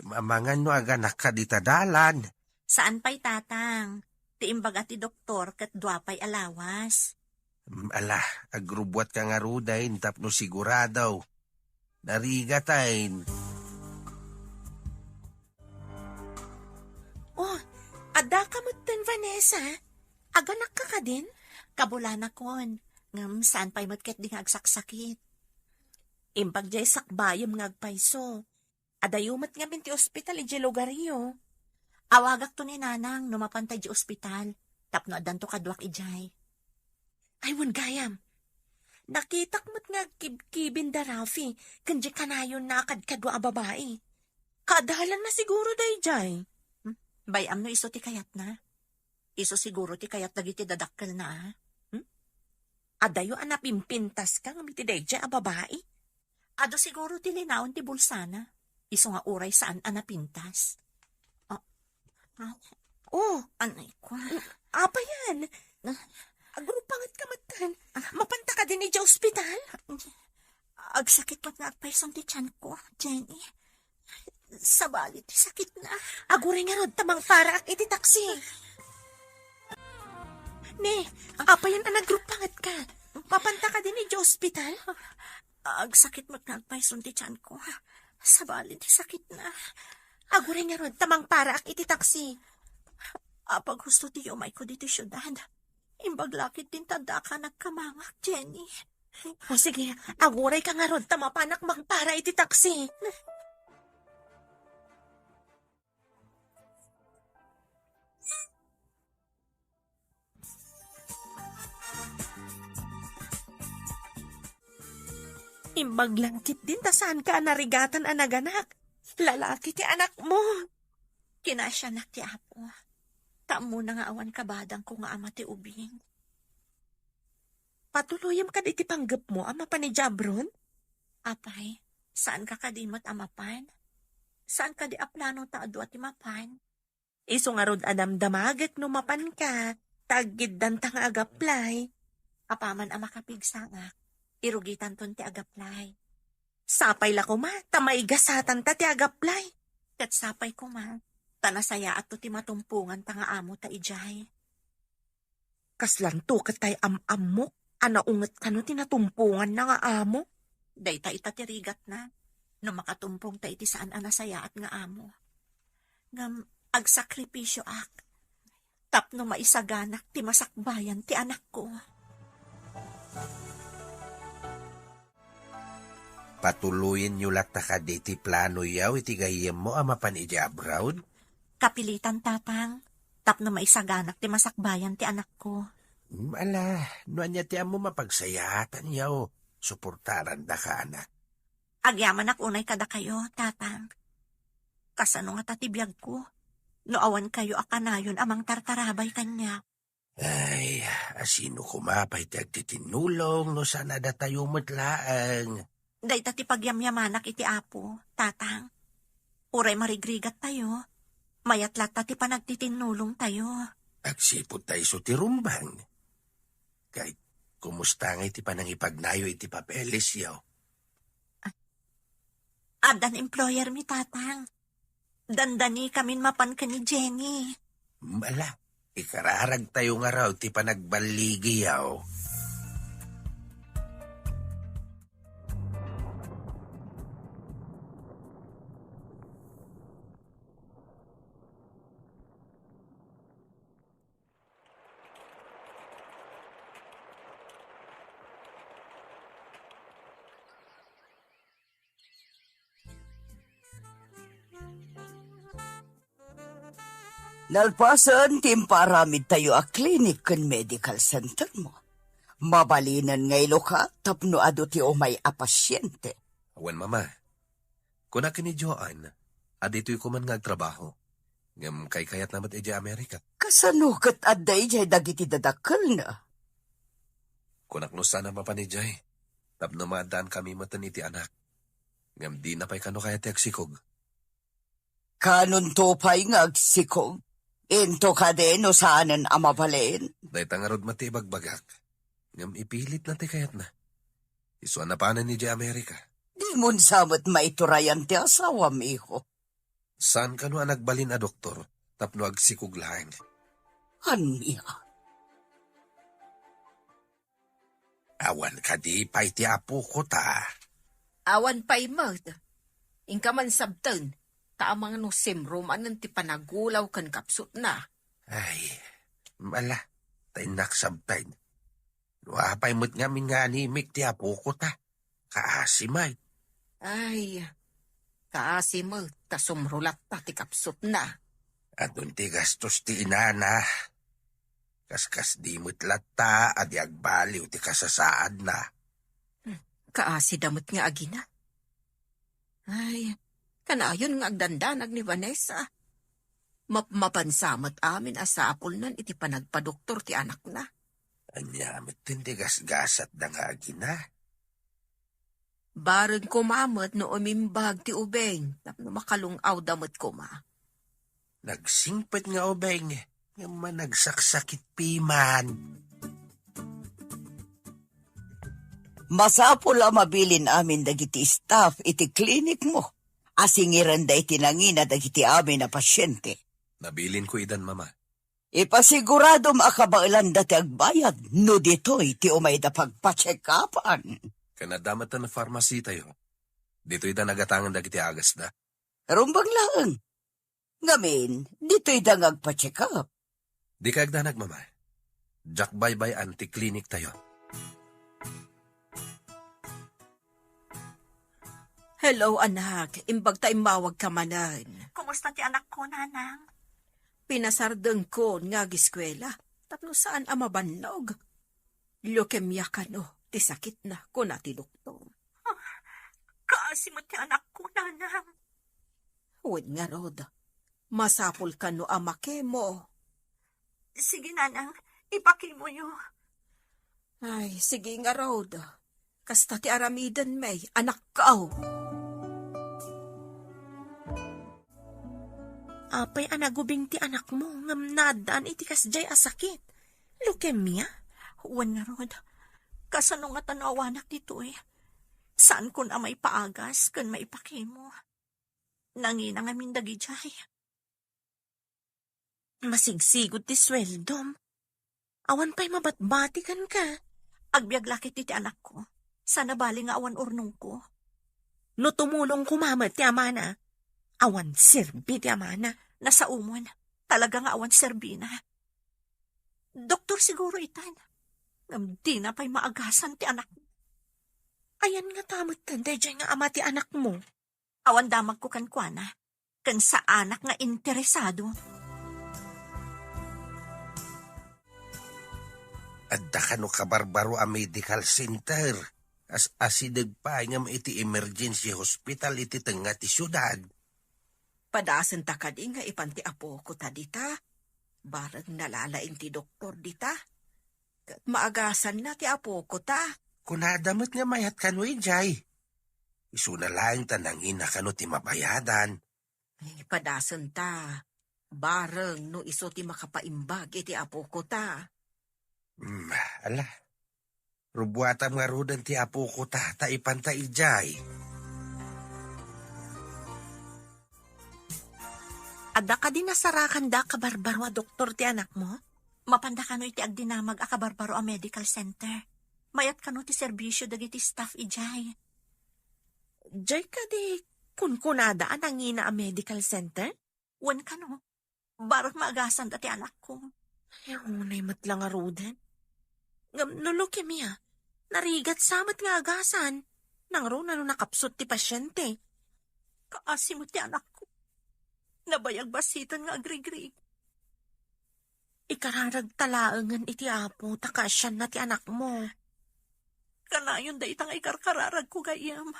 S5: Mamangan no aganak ka di tadalan.
S2: Saan pa'y tatang? Ti imbaga ti doktor kat duapay alawas.
S5: Agrubwat ka nga rudayin tapno siguradaw. Narigatayin.
S6: Oh, ada ka mo ten, Vanessa? Aganak ka din?
S2: Kabulana kon. Ngam saan pa'y matket di nga agsaksakit. Imbag jay sakbayam nga agpayso. Adayumat nga binti ospital iji lugaryo. Awagak to ni nanang numapantay di ospital. Tapno adan to kadwak ijay.
S6: Ay, wan gayam. Nakitak mo't nga kibkibin da Rafi, kanji kanayon na kadkadwa a babae. Kadalan na siguro dayjay.
S2: Bayam no iso ti kayat na. Iso siguro ti kayat dagiti dadakkel na.
S6: Adayo anapimpintas ka ngamiti dayjay a babae.
S2: Ado siguro ti linaon ti bulsana. Iso nga uray saan anapintas.
S6: Oh,
S2: Anay ko.
S6: apa yan? Agrupangat ka matan. Mapanta ka din ni Diyos Hospital?
S2: Agsakit mo't nga agpaysong ti tiyan ko, Jenny. Sabali ti sakit na.
S6: Aguray nga rod tamang para ak iti taksi. Ne, apa yan ang nagrupangat ka? Mapanta ka din ni Diyos Hospital?
S2: Agsakit mo't nga agpaysong ti tiyan ko. Sabali ti sakit na.
S6: Aguray nga rod tamang para ak iti taksi.
S2: Apag gusto ti umay ko dito syudad. Imbaglakit din tanda ka nagkamangak, Jenny.
S6: O sige, aguray ka nga rod tamapanak magpara iti taksi. Imbaglangkit din ta saan ka narigatan ang naganak. Lalaki ti anak mo.
S2: Kinasya na ti apo. Tamo na nga awan kabadang ko nga ama ti ubing.
S6: Patuluyam ka iti panggap mo ama pa ni Jabron?
S2: Apay, saan ka kadimot amapan? Saan ka di aplano ta adu at imapan?
S6: Iso nga rod adamdamagak no mapan ka. Tagid dan ta nga agaplay.
S2: Apaman ama kapigsangak. Irugitan ton ti agaplay.
S6: Sapay la ko ma, tamay gasatan ta ti agaplay.
S2: Kat sapay ko ma. Tanasaya at to ti matumpungan ta nga amo ta ijay.
S6: Kaslanto katay am-amok. Anaungat ka no tinatumpungan na nga amo.
S2: Dayta itatirigat na. No makatumpong ta iti saan anasaya at nga amo. Ngam agsakripisyo ak. Tapno maisaganak ti masakbayan ti anak ko.
S5: Patuluyin nyo lat na ka di plano yaw iti gayem mo ama pan iti abroad?
S2: Kapilitan tatang. Tapno maisaganak ti masakbayan ti anak ko.
S5: No anya ti amo mapagsayatan yaw. Suportaran da ka anak.
S2: Agyaman ak unay kada kayo, tatang. Kasano nga tatibiyag ko. No awan kayo akanayon amang tartarabay kanya.
S5: Ay, asino kumapay ti agtitinulong no sana da tayo matlaang.
S2: Day tati pagyamyamanak iti apo, tatang. Uray marigrigat tayo. Mayatlat tati panagtitinulong tayo.
S5: Agsipod tayo so ti rumbang. Kahit kumusta nga iti panangipagnayo iti papeles yaw.
S2: Adan employer mi, tatang. Dandani kamin mapan ka ni Jenny.
S5: Mala, ikararag tayo nga raw ti panagbaligi yaw.
S4: Nalpasan, timparamid tayo a clinic kan medical center mo. Mabalinan ngay ka, tapno ado ti umay a pasyente.
S5: Awan mama, kuna kini Joan, adito'y kuman nga agtrabaho. Ngam kay kayat namat iti Amerika.
S4: Kasanukat aday jay dagiti dadakkel na.
S5: Kunak no sana mapanijay. Tapno maadaan kami matan iti anak. Ngam di na pa'y kano kaya ti agsikog.
S4: Kanon to pa'y nga agsikog. Into ka din o saanan amabalen.
S5: Day tangarod mati bagbagak. Ngam ipilit na ti kayat na. Isuan na panan ni di Amerika.
S4: Di mon samot maiturayan ti asawa miho.
S5: Saan kano ang nagbalin a doktor? Tapno agsikog lang.
S4: Anya?
S5: Awan ka di pa'y ti apo ko ta.
S7: Awan pa'y mad. Ingka man sabtan, taamang no simrum anan ti panagulaw kan kapsut na.
S5: Ay, mala, tayo naksabtayin. Nuapay mo't nga min nga animik ti apo ko ta. Kaasimay.
S7: Ay, kaasi mo, ta sumrulat ta ti kapsut na.
S5: Adun ti gastos ti inana. Kaskas di mo't lata, adi agbaliw ti kasasaad na.
S7: Kaasi damot nga agina. Ay, kanayon nga agdandanag ni Vanessa. Mapansamat amin asapol nan iti panagpadoktor ti anak na.
S5: Anyamit ti gasgasat na nga agina.
S7: Barag kumamot no umimbag ti ubeng, tapno makalungaw damot kuma.
S5: Nagsingpet nga ubeng, nga managsaksakit piman.
S4: Masapol a mabilin amin dagiti staff iti klinik mo. Asingiran da iti nangina dagiti amin na pasyente.
S5: Nabilin ko idan mama.
S4: Ipasigurado makabailan dati agbayad no dito'y ti umay da pagpacheck-upan.
S5: Kanadamat na pharmacy tayo. Dito'y da nagatangan dagiti agas da.
S4: Rumbang lang. Ngamin, dito'y da ngagpacheck up.
S5: Di ka agdanag mama. Jack bye-bye anti-clinic tayo.
S7: Hello anak, imbag ta imawag ka manan.
S2: Kumusta ti anak ko, nanang?
S7: Pinasardeng ko nga giskwela, tapno saan amabannog. Leukemia ka no, ti sakit na ko na ti doktor.
S2: Kaasi mo ti anak ko, nanang.
S7: Huwag nga rod, masapol ka no amake mo.
S2: Sige, nanang, ipakimo yo.
S7: Ay, sige nga rod, kasta ti aramidan may anak kao.
S2: Apay anagubing ti anak mo, ngam nadaan iti kasjay asakit. Leukemia? Huwan nga rod. Kasano nga tanaw anak dito eh. Saan kun amay paagas, kun maipakimo. Nangina nga mindagi jay. Masigsigod ti sweldom. Awan pa'y mabatbatikan ka. Agbiag lakit ti anak ko. Sana bali nga awan urnong ko. No tumulong kumamat ti amana. Awan serbi ti amana. Nasa umon. Talaga nga awan serbi na. Doktor siguro itan. Ngam di na pa'y maagasan ti anak mo. Ayan nga tamot tanday dyan nga ama ti anak mo. Awan damag ko kankwana. Kan sa anak nga interesado.
S5: Adda ka no kabarbaro a medical center. As asidag pa nga iti emergency hospital iti tenga ti syudad.
S7: Padasan ta ka di nga ipanti apo ko ta dita. Barag nalalaing ti doktor dita. Kat maagasan na ti apo ko ta.
S5: Kunadamot nga mayat kano jay. Isuna lang tanangin na kano ti mabayadan.
S7: Ay, padasan ta. Barang no iso ti makapaimbag iti apo ko ta.
S5: Ala. Rubuatan nga rudan ti apo ko ta ipanta ijay.
S2: Ada ka din nasarakan da kabarbaro a doktor ti anak mo? Mapanda ka no iti agdinamag a kabarbaro a medical center. Mayat ka no ti serbisyo dagiti staff ijay. Jay ka di kunkunada ang nangina a medical center? Wan ka no? Barang maagasan dati anak ko. Ay, unay matlang a rudan. Ngam no leukemia. Narigat samat nga agasan. Nang ro na no nakapsot ti pasyente. Kaasi mo ti anak ko. Nabayag basitan nga agrigrig. Ikararag talaangan iti apo, takasyan na ti anak mo. Kanayon da itang ikarkararag ko gayam.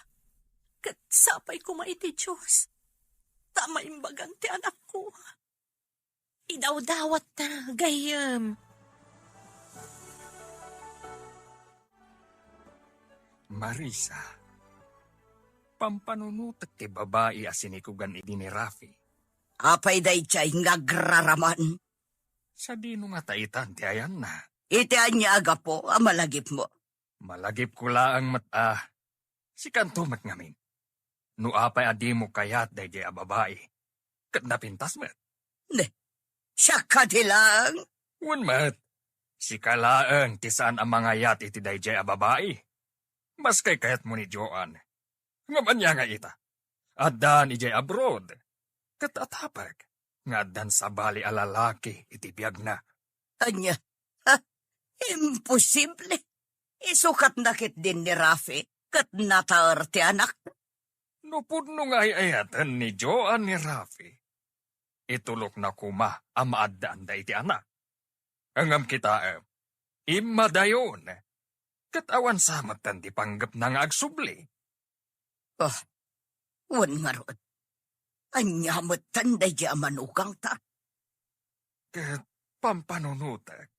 S2: Kat sapay ko maiti Diyos. Tama imbagan ti anak ko. Idawdawat na, gayam.
S3: Marisa, pampanunutak ti babae asinikugan iti ni Rafi.
S4: Apay day chay ngagraraman.
S3: Sa dino nga taitan ti ayan na.
S4: Iti anya aga po, malagip mo.
S3: Malagip ko laang mata. Si kanto ngamin. No apay adi mo kayat day di a babae. Kat napintas met.
S4: Siya ka lang.
S3: Wan mat. Si kalaang ti saan ang mga yat iti day di a babae. Mas kay kayat mo ni Joan. Ngaman niya nga ita. Adan ijay abroad. Kat atapag. Nga dan sa bali a lalaki iti biyag na.
S4: Anya, imposible. Isukat nakit din ni Rafi, kat nataar ti anak.
S3: No pudno nga ayatan ni Joan ni Rafi. Itulok na kuma ang maadaan da iti anak. Angam kita imadayon. Katawan sa matan di panggap na nga agsubli.
S4: Wan nga rod. Anya matan da di manugang ta.
S3: Kat pampanunutak.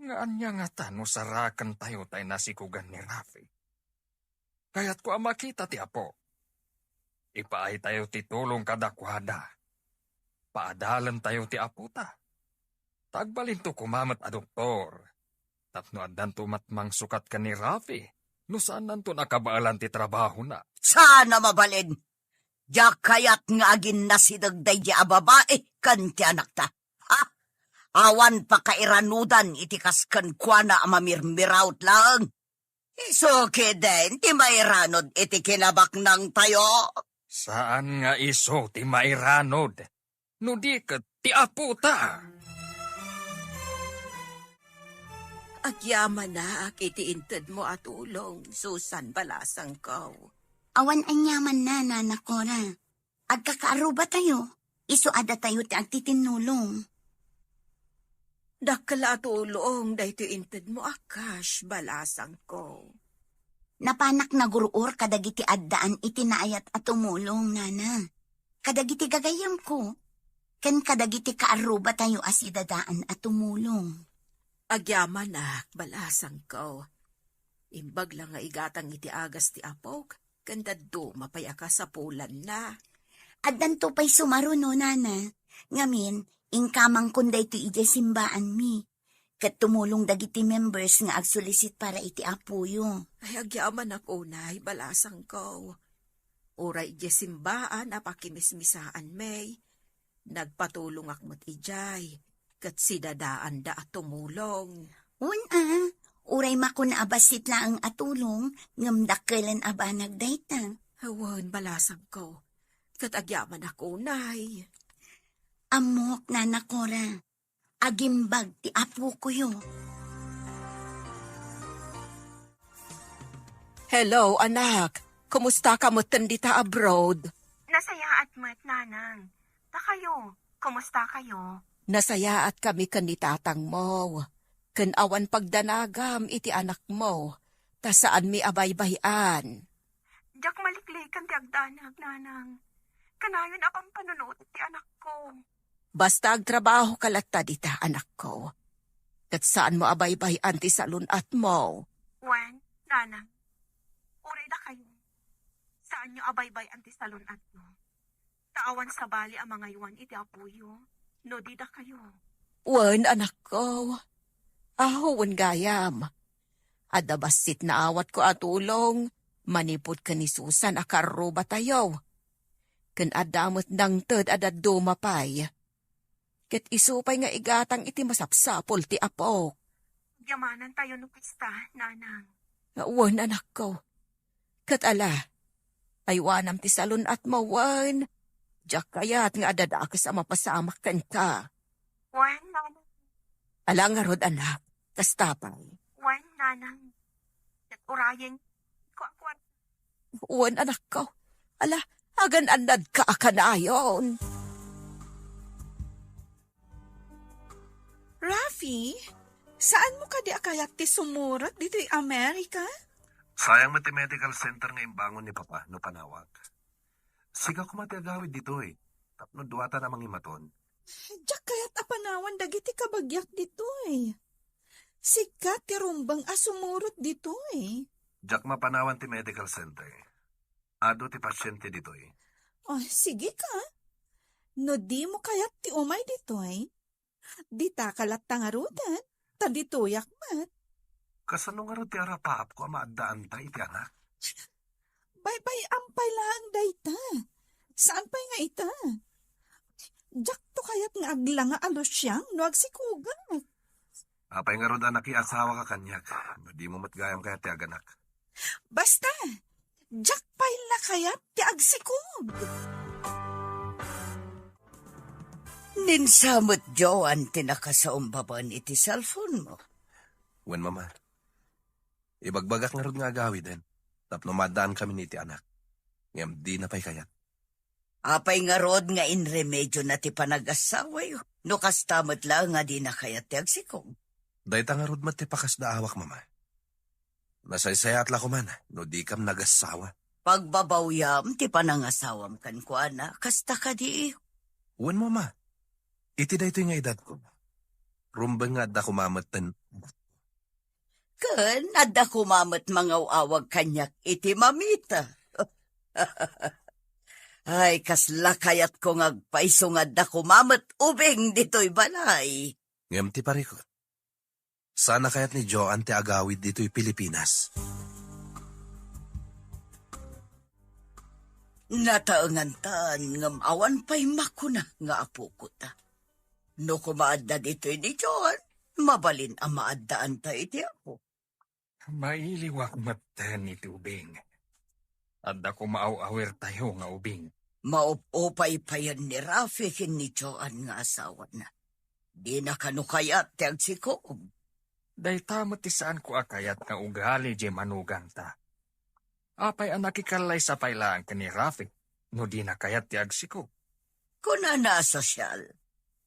S3: Nga anya nga tano sarakan tayo tayo nasikugan ni Rafi. Kaya't ko ang makita ti apo. Ipaay tayo ti tulong kadakwada. Paadalan tayo ti apo ta. Tagbalin to kumamat a doktor. Tapno adan tumatmang sukat ka ni Rafi. No saan nanto nakabaalan ti trabaho na.
S4: Sana mabalin. Diyak kayat nga agin nasidagday di a babae kan ti anak ta. Ha? Awan pa kairanudan itikaskan kwa na mamirmiraut lang. Iso din, ti mairanod iti kinabak ng tayo.
S3: Saan nga iso ti mairanod? No di ka ti apo ta.
S7: Agyaman na iti inted mo at ulong, Susan balasang ko.
S8: Awan anyaman na, nanakora. Agkakaaruba tayo. Iso ada tayo ti agtitinulong.
S7: Dakala at ulong, dahito inted mo akash, balasang ko.
S8: Napanak na guruor kadagiti addaan itinaayat at tumulong, nana. Kadagiti gagayam ko. Ken kadagiti kaaruba tayo asidadaan at tumulong.
S7: Agyaman na, balasang ko. Imbag lang nga igatang iti agas ti apok, kanda do mapayaka sa pulan na.
S8: Addan to pa'y sumaro no, nana. Ngamin, ingkamang kunday to ije simbaan mi. Kat tumulong dagiti members nga agsulisit para iti apuyo.
S7: Ay agyaman ako na, balasang ko. Uray ije simbaan apakimismisaan may. Nagpatulong akmat ijay. Kat sidadaan da at tumulong.
S8: Uray makuna abasit lang atulong, ngamdakkelan aba nagdayta.
S7: Hawan, balasang ko. Kat agyaman ako, nay.
S8: Amok, nanakora. Agimbag ti apo ko yo.
S7: Hello, anak. Kumusta ka mo tandita abroad?
S2: Nasaya at mat, nanang. Kayo, kumusta kayo?
S7: Nasaya at kami kanitatang mo. Kan awan pagdanagam iti anak mo. Ta saan mi abay-bayan.
S2: Diyak maliklikan ti agdanag, nanang. Kanayon akong panunod ti anak ko.
S7: Basta agtrabaho kalatta dita, anak ko. Kat saan mo abay-bayan ti salunat mo.
S2: Wen, nanang. Uray da kayo. Saan nyo abaybay anti salon at mo? Taawan sa bali ang mga iwan iti apuyo. No di da kayo.
S7: Wen, anak ko. Ahuwan gayam. Adabasit na awat ko atulong. Manipod ka ni Susan akaruba tayo. Kan adamot ng ted adad dumapay. Ket isupay nga igatang iti masapsapol ti apok.
S2: Yamanan tayo no pista, nanang.
S7: Wen, anak ko. Ket ala, aywanam ti salon at mawan. Diyak kayat nga adadaka sa mapasamak kan ka.
S2: Wen, nanang.
S7: Ala nga rod, anak. Kastapay.
S2: Wen, nanang. At urayen ko akwat.
S7: Wen, anak ko. Ala, agan-anad ka akanayon.
S6: Rafi, saan mo ka di akayat ti sumurat dito Amerika?
S5: Sayang mati medical center nga imbangon ni Papa no panawag. Siga ko matiagawid dito eh. Tapno duwata namang imaton.
S6: Diyak kayat apanawan dagiti kabagyak dito eh. Sikat ti rumbang asumurot dito eh.
S5: Jack mapanawan ti medical center. Ado ti pasyente dito eh.
S6: Oh, sige ka. No di mo kayat ti umay dito eh. Di ta kalat tangarudan. Tadituyak mat.
S5: Kasano nga ro ti arapaap ko maadaan ta iti anak?
S6: Bay ampay lang dayta. Saan pa'y nga ita? Diyak to kayat nga agla nga alosyang no agsikugan.
S5: Apay nga ro da nakiasawa ka kanyak. Di mo matgayam kaya ti aganak.
S6: Basta, diyak pa'y la kayat ti agsikog.
S4: Ninsamot Joan tinakasaumbaban iti cellphone mo.
S5: Wen mama. Ibagbagak nga ro nga agawid din. Tapno madaan kami ni ti anak. Ngam di na pa'y kayat.
S4: Apay nga rod nga inremedyo na ti panag-asawa yo. No kastamot lang nga di na kayat ti agsikog.
S5: Dahita nga rod ti pakas da awak mama. Nasaysaya at lakuman, no di kam nagasawa.
S4: Pagbabawyam ti panangasawam kan ko ana, kasta ka di iyo.
S5: Wen mama. Iti da ito nga edad ko. Rumbang nga da kumamatan.
S4: Kan, adda kumamat mangawawag kanyak iti mamita. Ay, kasla kayat ko ngagpaiso nga da kumamat ubeng dito'y balay.
S5: Ngam ti parikot. Sana kayat ni Joan ti agawid dito'y Pilipinas.
S4: Nataangan ngam awan pa'y makuna nga apo ko ta. No kumaadda dito'y ni John, mabalin ang maaddaan ta iti apo.
S3: Mailiwak maten iti ubing. Adda ko maaw-awer tayo nga ubing.
S4: Maupupay pa yan ni Rafi kin ni Joan nga asawa na. Di na kanukayat ti agsikob.
S3: Day tamot ti saan ko akayat nga ugali di manugang ta. Apay ang nakikalay sa pailaan ka ni Rafi, no di na kayat ti agsiko.
S4: Kuna na sosyal,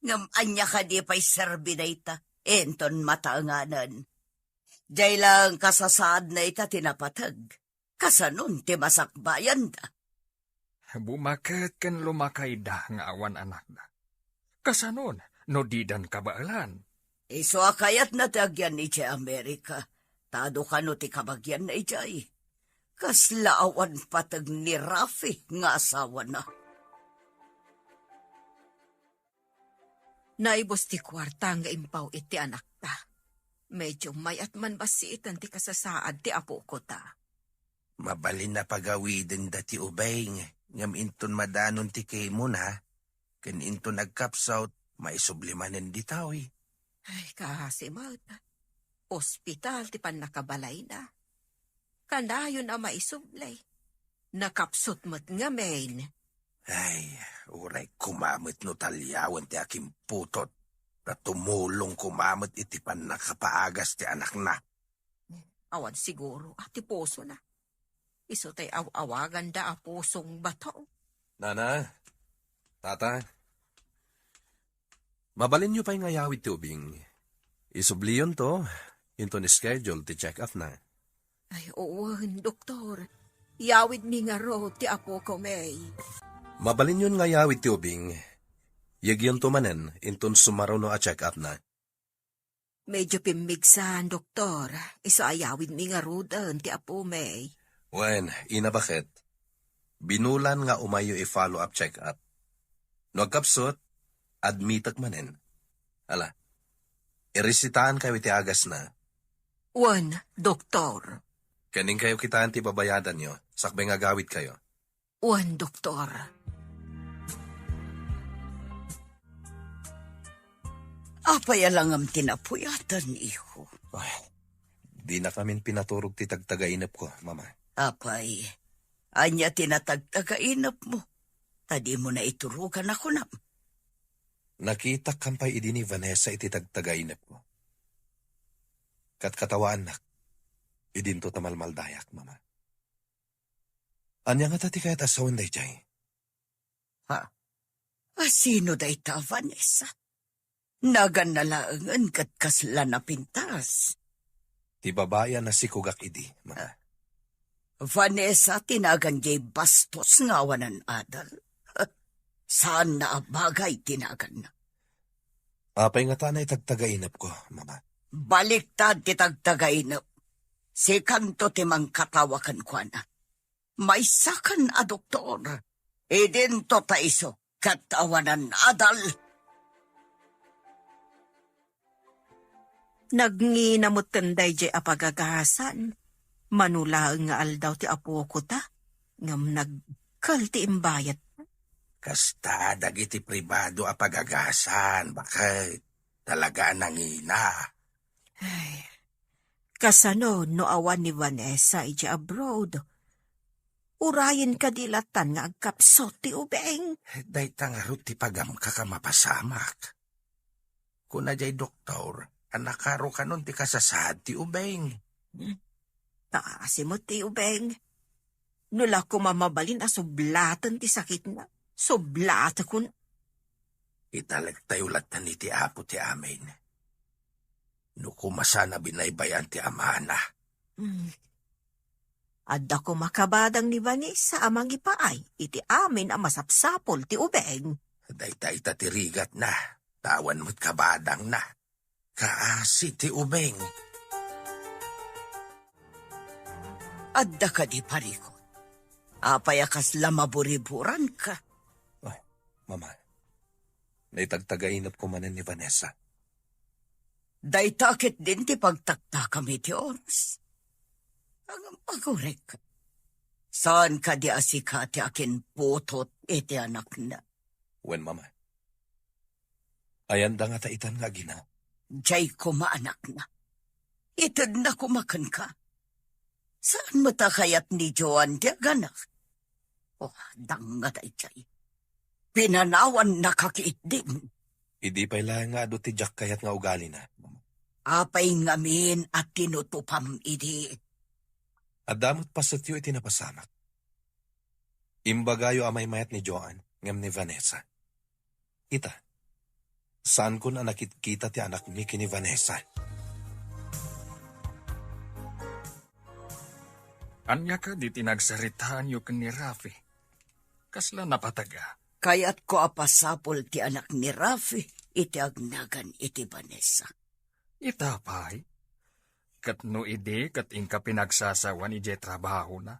S4: ngam anya ka di pa'y serbi na ita, enton mataanganan. Diyay lang kasasaad na ita tinapatag, kasanon ti masakbayan da.
S3: Bumaket ken lumakay da nga awan anak da. Kasanon, no di dan kabaalan.
S4: Iso akayat na tagyan ni Jay Amerika, tado ka no ti kabagyan na ijay. Kaslaawan patag ni Rafi nga asawa na.
S7: Naibos ti kwarta nga impaw iti anak ta. Medyo mayat man basiitan ti kasasaad ti apo ko ta.
S5: Mabalin na pagawidin dati ubay ngam inton madanon ti kay mo na. Ken inton nagkapsaut, maisublimanen di tawi.
S7: Ay, kahasimad. Ospital ti pan nakabalay na. Kanayon ang maisublay. Nakapsot mo't nga main.
S5: Ay, uray kumamit no talyawan ti aking putot. Na tumulong kumamit iti pan nakapaagas ti anak na.
S7: Awan siguro, ti puso na. Iso tay awagan da a pusong bato.
S5: Nana, tata, mabalin nyo pa'y ngayawid ti ubing. Isubliyon to, into ni schedule ti check up na.
S7: Ay, oo, doktor. Yawid mi nga ro ti apo ko may.
S5: Mabalin yun ngayawid ti ubing. Yagyon to manen, inton sumaro no a check up na.
S7: Medyo pimigsan, doktor. Iso ayawid mi nga ro dan ti apo may.
S5: Wen, ina bakit? Binulan nga umayo i-follow up check up. No kapsot, admitak manen. Ala, iresitahan kayo iti agas na.
S7: Wan, doktor.
S5: Kaning kayo kitaan ti babayadan nyo, sakbay nga gawid kayo.
S7: Wan, doktor.
S4: Apay alang ang tinapuyatan, iho.
S5: Ay, di na kamin pinaturog ti tagtagainap ko, mama.
S4: Apay, anya tinatagtagainap mo. Tadi mo na iturugan ako na.
S5: Nakita kampay idi ni Vanessa iti tagtagainap ko. Katkatawaan nak, idinto tamalmaldayak, mama. Anya nga tati kayat asawan day jay?
S4: Ha? Sino day ta, Vanessa? Naganalaangan kat kasla na pintas.
S5: Ti babayan na si kugak idi, ma.
S4: Vanessa tinagan jay bastos nga wanan adal. Saan na abagay tinagan na?
S5: Apay nga tanay tagtagainap ko, mama.
S4: Baliktad ti tagtagainap. Si kanto timang katawakan ko na. May sakan a doktor. Idin to taiso katawanan adal.
S7: Nagnginamot kanday jay apagagasan. Manulaang nga aldaw ti apo ko ta. Ngam nagkal ti imbayat.
S5: Kasta dagiti pribado a pagagasan, bakit? Talaga nangina.
S7: Ay, kasano no awan ni Vanessa iti abroad. Urayin kadilatan nga agkapsot ti ubeng.
S5: Day tangarot ti pagam kakamapasamak. Kuna jay doktor, anakaro kanon ti kasasad ti ubeng.
S7: Taasimot ti ubeng. Nula ko mamabalin a sublatan ti sakit na. Sublata kun.
S5: Italagtayulat na ni ti apo ti amin. No kumasana binaybayan ti amana.
S7: Adda ko makabadang ni Vanessa amang ipaay. Iti amin ang masapsapol ti ubeng.
S5: Daytay tatirigat na. Tawan mo't kabadang na. Kaasi ti ubeng.
S4: Adda ka di pariko. Apayakas lamaburiburan ka.
S5: Mama, naitagtagainap ko manan ni Vanessa.
S4: Daytakit din ti pagtakta kami ti oras. Ang pagurek ka. Saan ka di asika ti akin putot iti anak na?
S5: Wen, mama. Ayanda nga taitan nga gina.
S4: Diyay ko maanak na. Itad na kumakan ka. Saan matakayat ni Joan ti aganak? Oh, dang nga day jay. Pinanawan na kakiit din.
S5: Idi pa'y lang nga do ti Jack kayat nga ugali na.
S4: Apay ngamin at tinutupam idi.
S5: Adamot pasatyo iti napasamak. Imbagayo amay mayat ni Joan, ngam ni Vanessa. Ita, saan ko na nakikita ti anak ni kini Vanessa?
S3: Anya ka di tinagsaritaan yu ken ni Rafi. Kasla napataga.
S4: Kaya't ko apasapol ti anak ni Rafi, iti agnagan iti Vanessa.
S3: Itapay. Kat no ide kat ingka pinagsasawan ije trabaho na.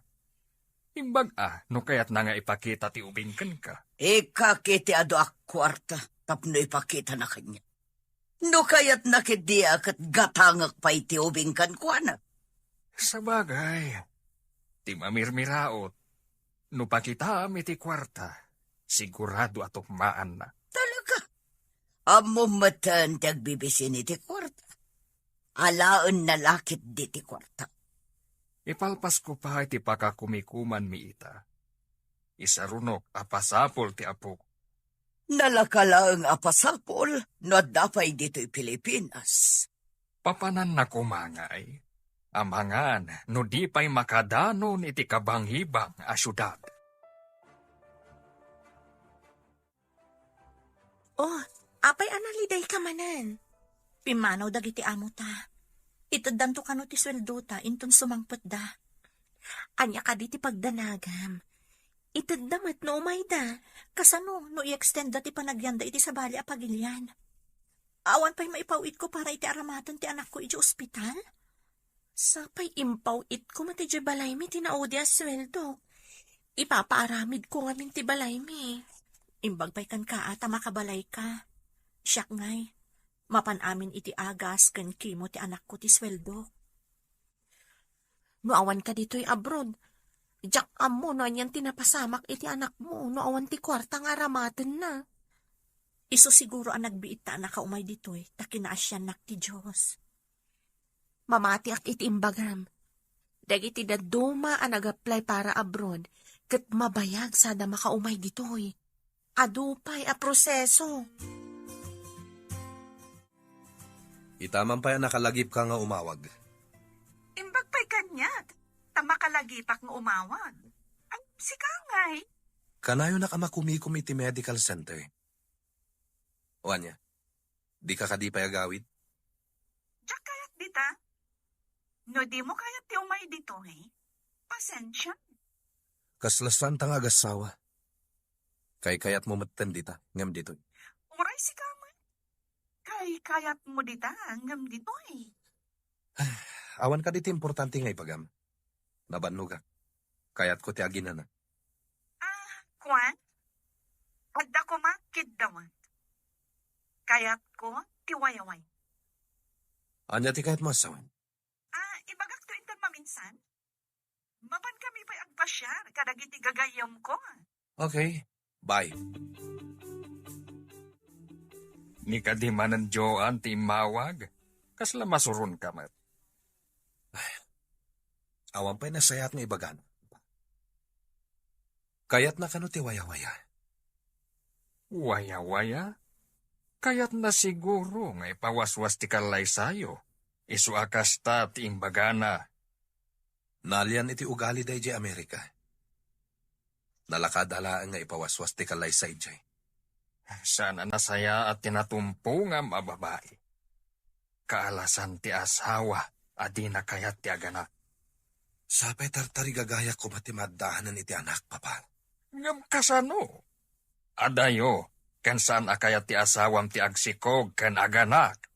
S3: Imbag no kayat na nga ipakita ti ubingken ka.
S4: Ika kiti ado ak kwarta, tapno ipakita na kanya. No kayat nakidia kat gatangak pa iti ubingkan ko na.
S3: Sabagay. Ti mamirmiraot. No pakita iti kwarta. Sigurado atok maan na.
S4: Talaga. Amo matan ti agbibisin iti kwarta. Alaan na lakit di ti kwarta.
S3: Ipalpas ko pa iti pakakumikuman mi ita. Isarunok apasapol ti apok.
S4: Nalakalaang apasapol no dapay dito'y Pilipinas.
S3: Papanan na kumangay. Amangan no di pa'y makadanon iti kabanghibang a syudad.
S2: Oh, apay analiday ka manan. Pimanaw dagiti amo ta. Itadam to kano ti sweldo ta, inton sumangpot da. Anya ka di ti pagdanagam. Itadam at no umay da. Kasano, no i-extend da ti panagyanda iti sabali a pagilyan. Awan pa'y maipawit ko para iti aramatan ti anak ko iti ospital. Sapay impawit ko mati di balay mi tinaudi a sweldo. Ipapaaramid ko ngamin ti balay mi. Imbag pa'y kan ka ata makabalay ka. Siyak ngay, mapan amin iti agas kan kimo ti anak ko ti sweldo. No awan ka dito'y abroad, jak amo no anyan tinapasamak iti anak mo, no awan ti kwarta nga aramatan na. Iso siguro ang nagbiit ta na kaumay dito'y, takinaasyan nak ti Diyos. Mamati ak iti imbagam. Dagiti daduma ang nag-apply para abroad, kat mabayag sada makaumay dito'y. Adupay a proseso.
S5: Itaman pa yan nakalagip ka nga umawag.
S6: Imbag pa'y kanyat. Tamakalagi-pak nga umawag. Ang sikangay.
S5: Kanayo na ka makumikum iti medical center. O anya, Di ka kadipay agawid?
S6: Diyak kayat dita? No di mo kayat ti umay dito eh. Pasensya.
S5: Kaslasan tang agasawa. Kay kayat mo matan dita, ngam dito.
S6: Uray si kaman. Kay kayat mo dita ngam dito eh.
S5: Awan ka dito importante nga ipagam. Nabanno ka. Kayat ko ti agina na.
S6: Kwan? Adda ko makid dawan. Kayat ko tiwayaway.
S5: Anya ti kayat mo asawan?
S6: Ibagak to intan maminsan. Maban kami pa'y agpasyar, kadagiti gagayam ko.
S5: Okay, bye.
S3: Ni kadimanan Joan ti mawag. Kasla masurun ka mat.
S5: Awan pa'y nasayat nga ibagan. Kayat na kano ti waya-waya.
S3: Waya-waya? Kayat na siguro nga ipawaswas ti kalay sayo. Isu akas ta ti imbagana.
S5: Nalian iti ugali day di Amerika. Nalakadalaan nga ipawaswas ti kalay say jay.
S3: Sana nasaya at tinatumpo nga mababae. Kaalasan ti asawa, adi na kayat ti agana.
S5: Sapay tartari gagaya ko matimaddahanan iti anak, papa.
S3: Ngam kasano? Adayo, kan saan akayat ti asawam ti agsikog kan aganak.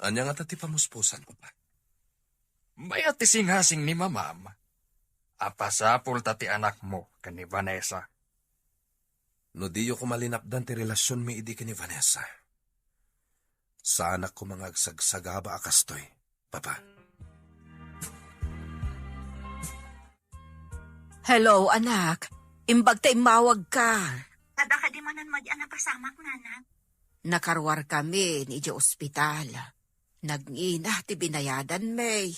S5: Anya nga ti pamuspusan, papa.
S3: Mayat ti singhasing ni mamam. Apasapul ta ti anak mo kan ni Vanessa.
S5: No diyo ko malinapdan ti relasyon mi idi ni Vanessa. Sa anak ko mga agsagsagaba akastoy, papa.
S7: Hello, anak. Imbag ta imawag ka.
S2: Ada ka di manan mag-anak pasamak, nanak.
S7: Nakarwar kami ni Ijo ospital. Nag-ina ti binayadan, May.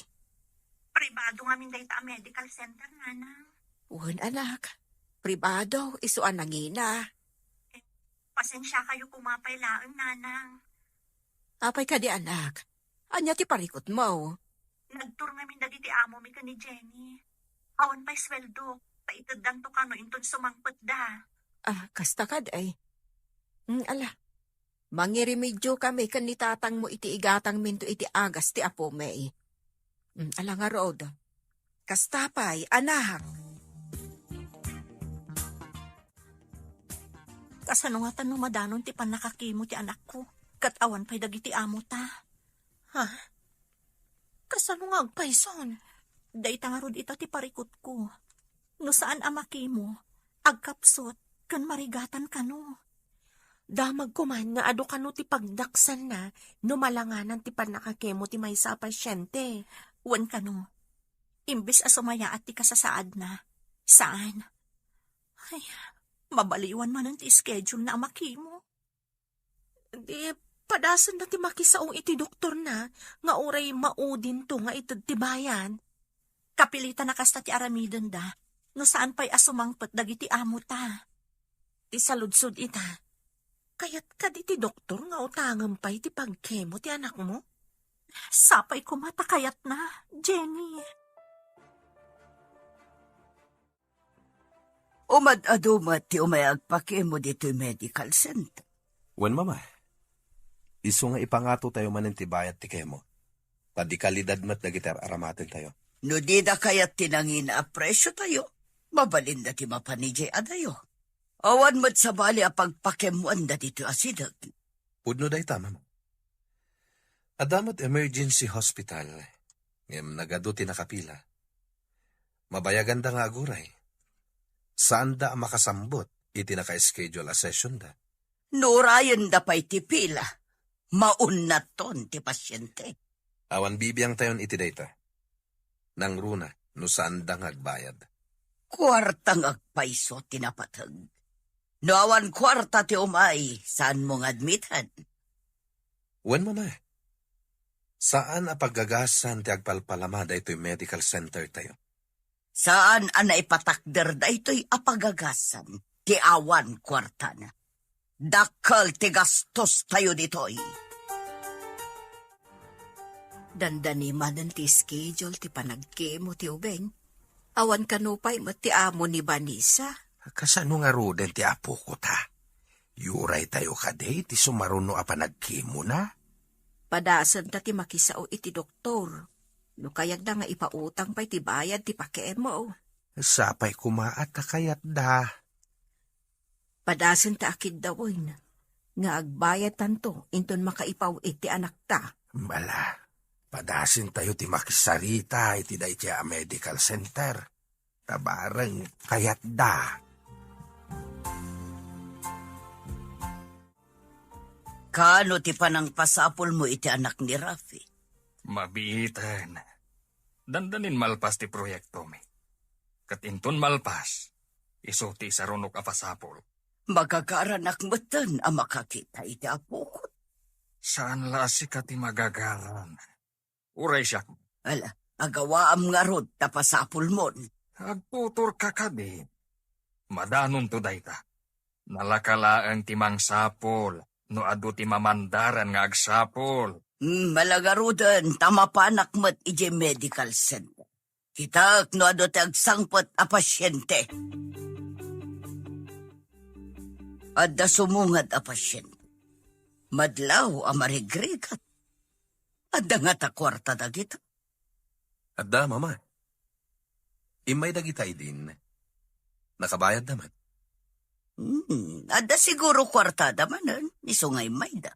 S2: Pribado nga min dayta medical center, nanak.
S7: Uwan, anak. Pribado, isuan nangina.
S2: Pasensya kayo kumapay laang, nanang.
S7: Apay ka di, anak. Anya ti parikot mo.
S2: Nagtur nga min dagiti amo mi ka ni Jenny. Awan pa'y sweldo. Paitadang to kano inton sumangpet da.
S7: Kasta kad ay. Ala. Mangirimedyo kami kan ni tatang mo iti igatang minto iti agas ti apo May. Ala nga rood. Kasta pa'y, anak.
S2: Kasano nga tanong madanon ti panakakimo ti anak ko. Katawan pa'y dagiti amo ta. Ha? Kasano nga agpayson? Dayta nga rod ita ti parikot ko. No saan amakimo, agkapsot, kan marigatan kano.
S9: Damag ko man nga ado kano ti pagdaksan na, no malanganan ti panakakemo ti maysa pasyente.
S2: Wan kano. Imbis asumaya at ti kasasaad na. Saan? Ay, mabaliwan man ang ti schedule na amakimo.
S9: Di, padasan na ti makisaong iti doktor na, nga oray maudin to nga itad ti bayan.
S2: Kapilitan na kasta ti aramidon da. No saan pa'y asumangpet dagiti amo ta.
S9: Ti saludsod ita. Kayat ka di ti doktor nga utangam pa'y ti pagkemo ti anak mo?
S2: Sapay ko matakayat na, Jenny.
S4: Umad-adumat ti umayagpakimo dito medical center.
S5: Wen, mama. Isu nga ipangato tayo manin ti bayat ti kemo. Padikalidad mat dagitar aramatin tayo.
S4: No di da kayat tinangin a presyo tayo. Mabalinda ti mapanijay adayo. Awan mat sa bali a pagpakemuan da dito asidag.
S5: Pudno day tama mo. Adamat emergency hospital. Ngem nagado ti nakapila. Mabayagan da nga aguray. Saan da makasambot iti naka-schedule a session da?
S4: Nurayan da pa'y ti pila. Maunat ton ti pasyente.
S5: Awan bibiyang tayon iti data. Nang runa no saan da nga agbayad.
S4: Kwartang agpaiso tinapatag. No awan kwarta ti umay, saan mong admitan?
S5: Wen, mama. Saan a paggagasan ti agpalpalama da ito'y medical center tayo?
S4: Saan ang naipatakder da ito'y apagagasan? Ti awan kwarta na. Dakal ti gastos tayo dito'y.
S7: Dandani man ti schedule ti panagkemo ti ubeng. Awan kanupay mati amo ni Vanessa.
S5: Kasano nga roden ti apo ko ta? Yuray tayo kaday, ti sumaruno apa nagkimo na.
S7: Padasan ta ti makisao iti doktor. No kayag da nga ipautang pa iti bayad ti pakemo.
S5: Sapay kumaat ta kayat da.
S7: Padasan ta akid dawin. Nga agbayad tanto, inton makaipaw iti anak ta.
S5: Bala, padasin tayo ti makisarita iti day ti medical center. Tabarang kayat da.
S4: Kano ti panang pasapol mo iti anak ni Rafi?
S3: Mabihitan. Dandanin malpas ti proyekto mi. Katinton malpas, isuti sa runok apasapol.
S4: Magagaranak matan ang makakita iti apukot.
S3: Saan lasi ka ti magagaran? Uray siya,
S4: Ala, agawaam nga rod tapasapol mon.
S3: agtutor ka kadi. Madanon to dayta. Nalakalaan ti mangsapol, no adu ti mamandaran nga agsapol.
S4: Malagarudan, tamapanak mat ije medical center. Kitak no ado ti agsangpot a pasyente. Adda sumungad a pasyente. Madlaw a marigrigat. Adda nga ta kwarta dagita.
S10: Adda, mama. Imay dagitay din. Nakabayad naman.
S4: Adda siguro kwarta damanan, isungay mayda.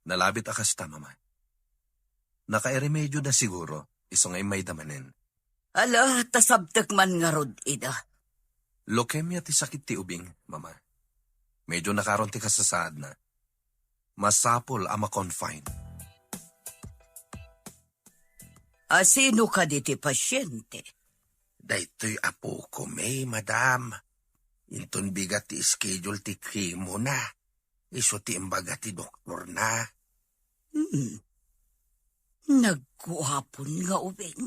S10: Nalabit akasta, mama. Nakairemedyo na siguro, isong ay may damanin.
S4: Ala, tasabtak man nga rod ida.
S10: Leukemia ti sakit ti ubing, mama. Medyo nakaroon ti kasasaad na. Masapol ama confine.
S4: Asino ka di ti pasyente?
S5: Daytoy apo ko may, madam. Inton bigat ti schedule ti kimo na. Iso ti imbaga ti doktor na.
S4: Nagkuhapon nga ubing.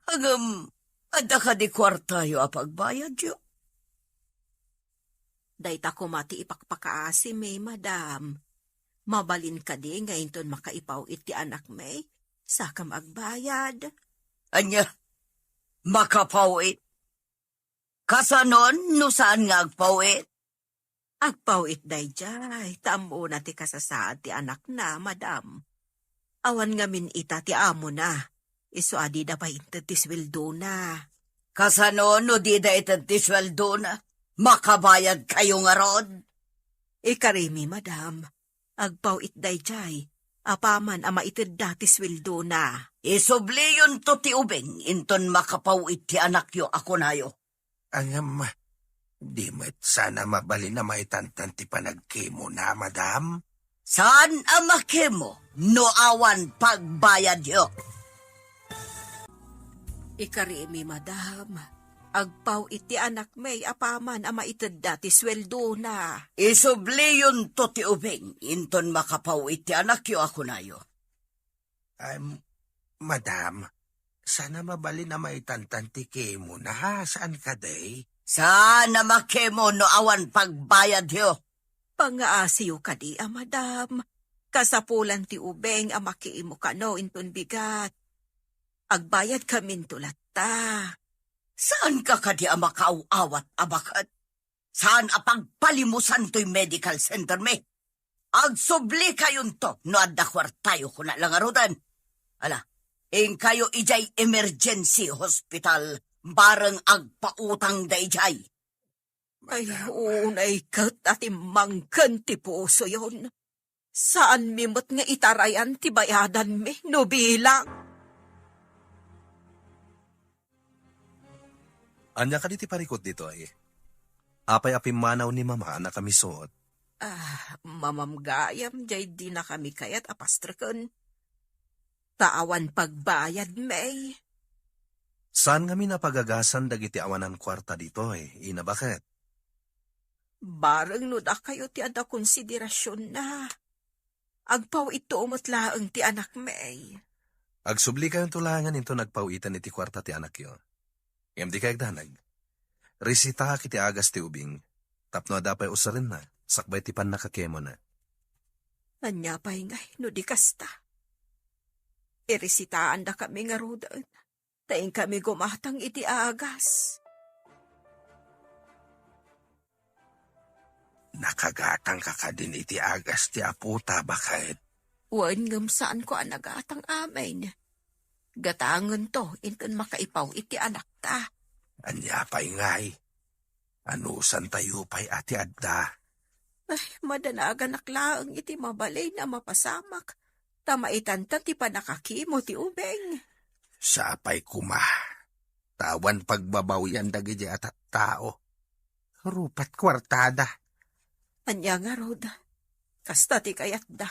S4: Agam, adda ka di kwartayo a pagbayad yo.
S7: Dayta ko mati ipakpakaasi may madam. Mabalin ka di nga inton makaipaw iti anak may. Sakam agbayad.
S4: Anya, makapawit. Kasanon, no saan nga agpawit?
S7: Agpawit dayjay, tamo na ti kasasaad ti anak na, madam. Awan nga min ita ti amo na. Iso adi da pa inted ti sweldo na.
S4: Kasanon, no di da itad ti sweldo na. Makabayad kayo nga rod.
S7: Ikarimi, madam. Agpawit dayjay. Apaman ama ited dati sweldo na.
S4: Isobliyon to ti ubing, inton makapawit ti anak yo ako nayo.
S5: Angam, di met sana mabali na maitantan ti panagkimo na, madam.
S4: Saan ang makimo? No awan pagbayad yo.
S7: Ikarimi, madam. Agpaw iti anak may apaman ama ited dati sweldo na.
S4: Isobliyon to ti ubing, inton makapawit ti anak yo ako nayo.
S5: Madam, sana mabali na maitantan ti kimo na ha. Saan ka day?
S4: Saan ang makimo no awan pagbayad yo?
S7: Pangaasiyo ka di, madam. Kasapulan ti ubeng amakiimo ka no inton bigat. Agbayad kamin tulat ta.
S4: Saan ka kadi ang makaawat abakat? Saan apagpalimusan to'y medical center me? Agsubli kayon to, no adda kwartayo ko na lang arudan. Ala, kayo ijay emergency hospital, bareng agpautang da ijay.
S7: Ay, unay kat at imangkan ti puso yon. Saan mimot nga itarayan ti bayadan mi, no bilang?
S10: Anya ka di ti parikot dito ay. Apay-apim manaw ni mama na kami suot.
S7: Mamamgayam, jay di na kami kayat apastrakan. Taawan pagbayad, may.
S10: Saan kami napagagasan dagiti awanan kwarta dito ay, ina bakit?
S7: Barang no da kayo ti ada konsiderasyon na. Agpaw ito umutlaang ti anak, may.
S10: Agsubli kayong tulangan into nagpawitan iti kwarta ti anak yo. Di kayag danag. Resita kiti agas ti ubing. Tapno adapay usarin na. Sakbay ti pan nakakemo na.
S7: Anya pa'y ngay, no di kasta. Iresitaan da kami nga rodan. Taing kami gumatang iti agas.
S5: Nakagatang ka ka din iti agas ti aputa bakit?
S7: Wan ngam saan ko ang nagatang amin. Gatangan to, inton makaipaw iti anak ta.
S5: Anya pa'y ngay. Anusan tayo pa'y ati adda.
S7: Ay, madanagan naklaang iti mabalay na mapasamak. Tamaitan ta ti panakakimo ti ubeng.
S5: Sa pa'y kuma. Tawan pagbabawian dagiti at tao. Rupat kwartada.
S7: Anya nga rod, kasta ti kayat da.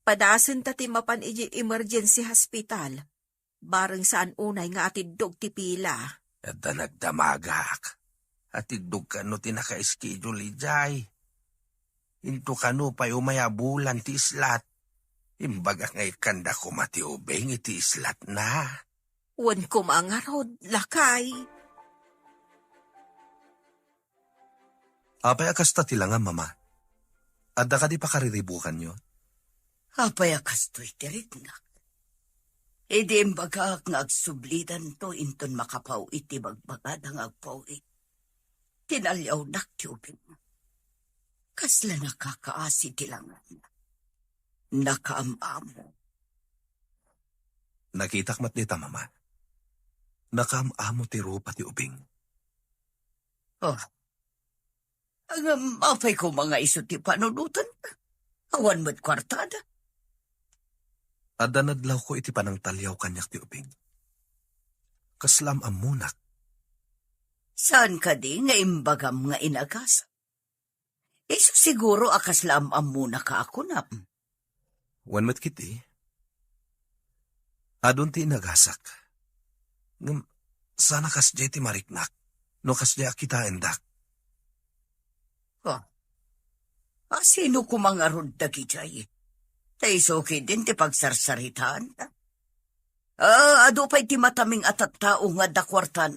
S7: Padasen ta ti mapan iti emergency hospital. Bareng saan unay nga atidog ti pila.
S5: At nagdamagak. At idog ka no tinaka-schedule ijay. Into ka no pa'y umayabulan ti islat. Imbagak ngay kanda ko mati ubeng iti islat na.
S7: Wan ko mga rod, lakay.
S10: Apay akasta tila nga, mama. Adda ka di pa kariribukan nyo?
S4: Apay akastoy tirit na. Edi imbagak nga agsublidan to inton makapaw iti bagbagad ang agpaw Tinalyaw nak ti ubing. Kasla nakakaasi tilangan. Nakaamamo.
S10: Nakitak mat dita, mama. Nakaamamo ti rupa ti ubing.
S4: Oh. Ang apay ko mga iso ti panunutan. Awan mo't kwartada.
S10: Adda nadlaw ko iti panang talyaw kanyak ti ubing. Kaslam amunak.
S4: Saan ka di nga imbagam nga inagas? Iso siguro akaslam amuna ka ako na.
S10: Wan mat kiti. Adun ti inagasak. Ngam, sana kasjay ti mariknak. No kasjay akita endak.
S4: Sino kumangarod da kijay? Taisoki din ti pagsarsaritaan. Ado pa'y ti mataming atat tao nga dakwartan.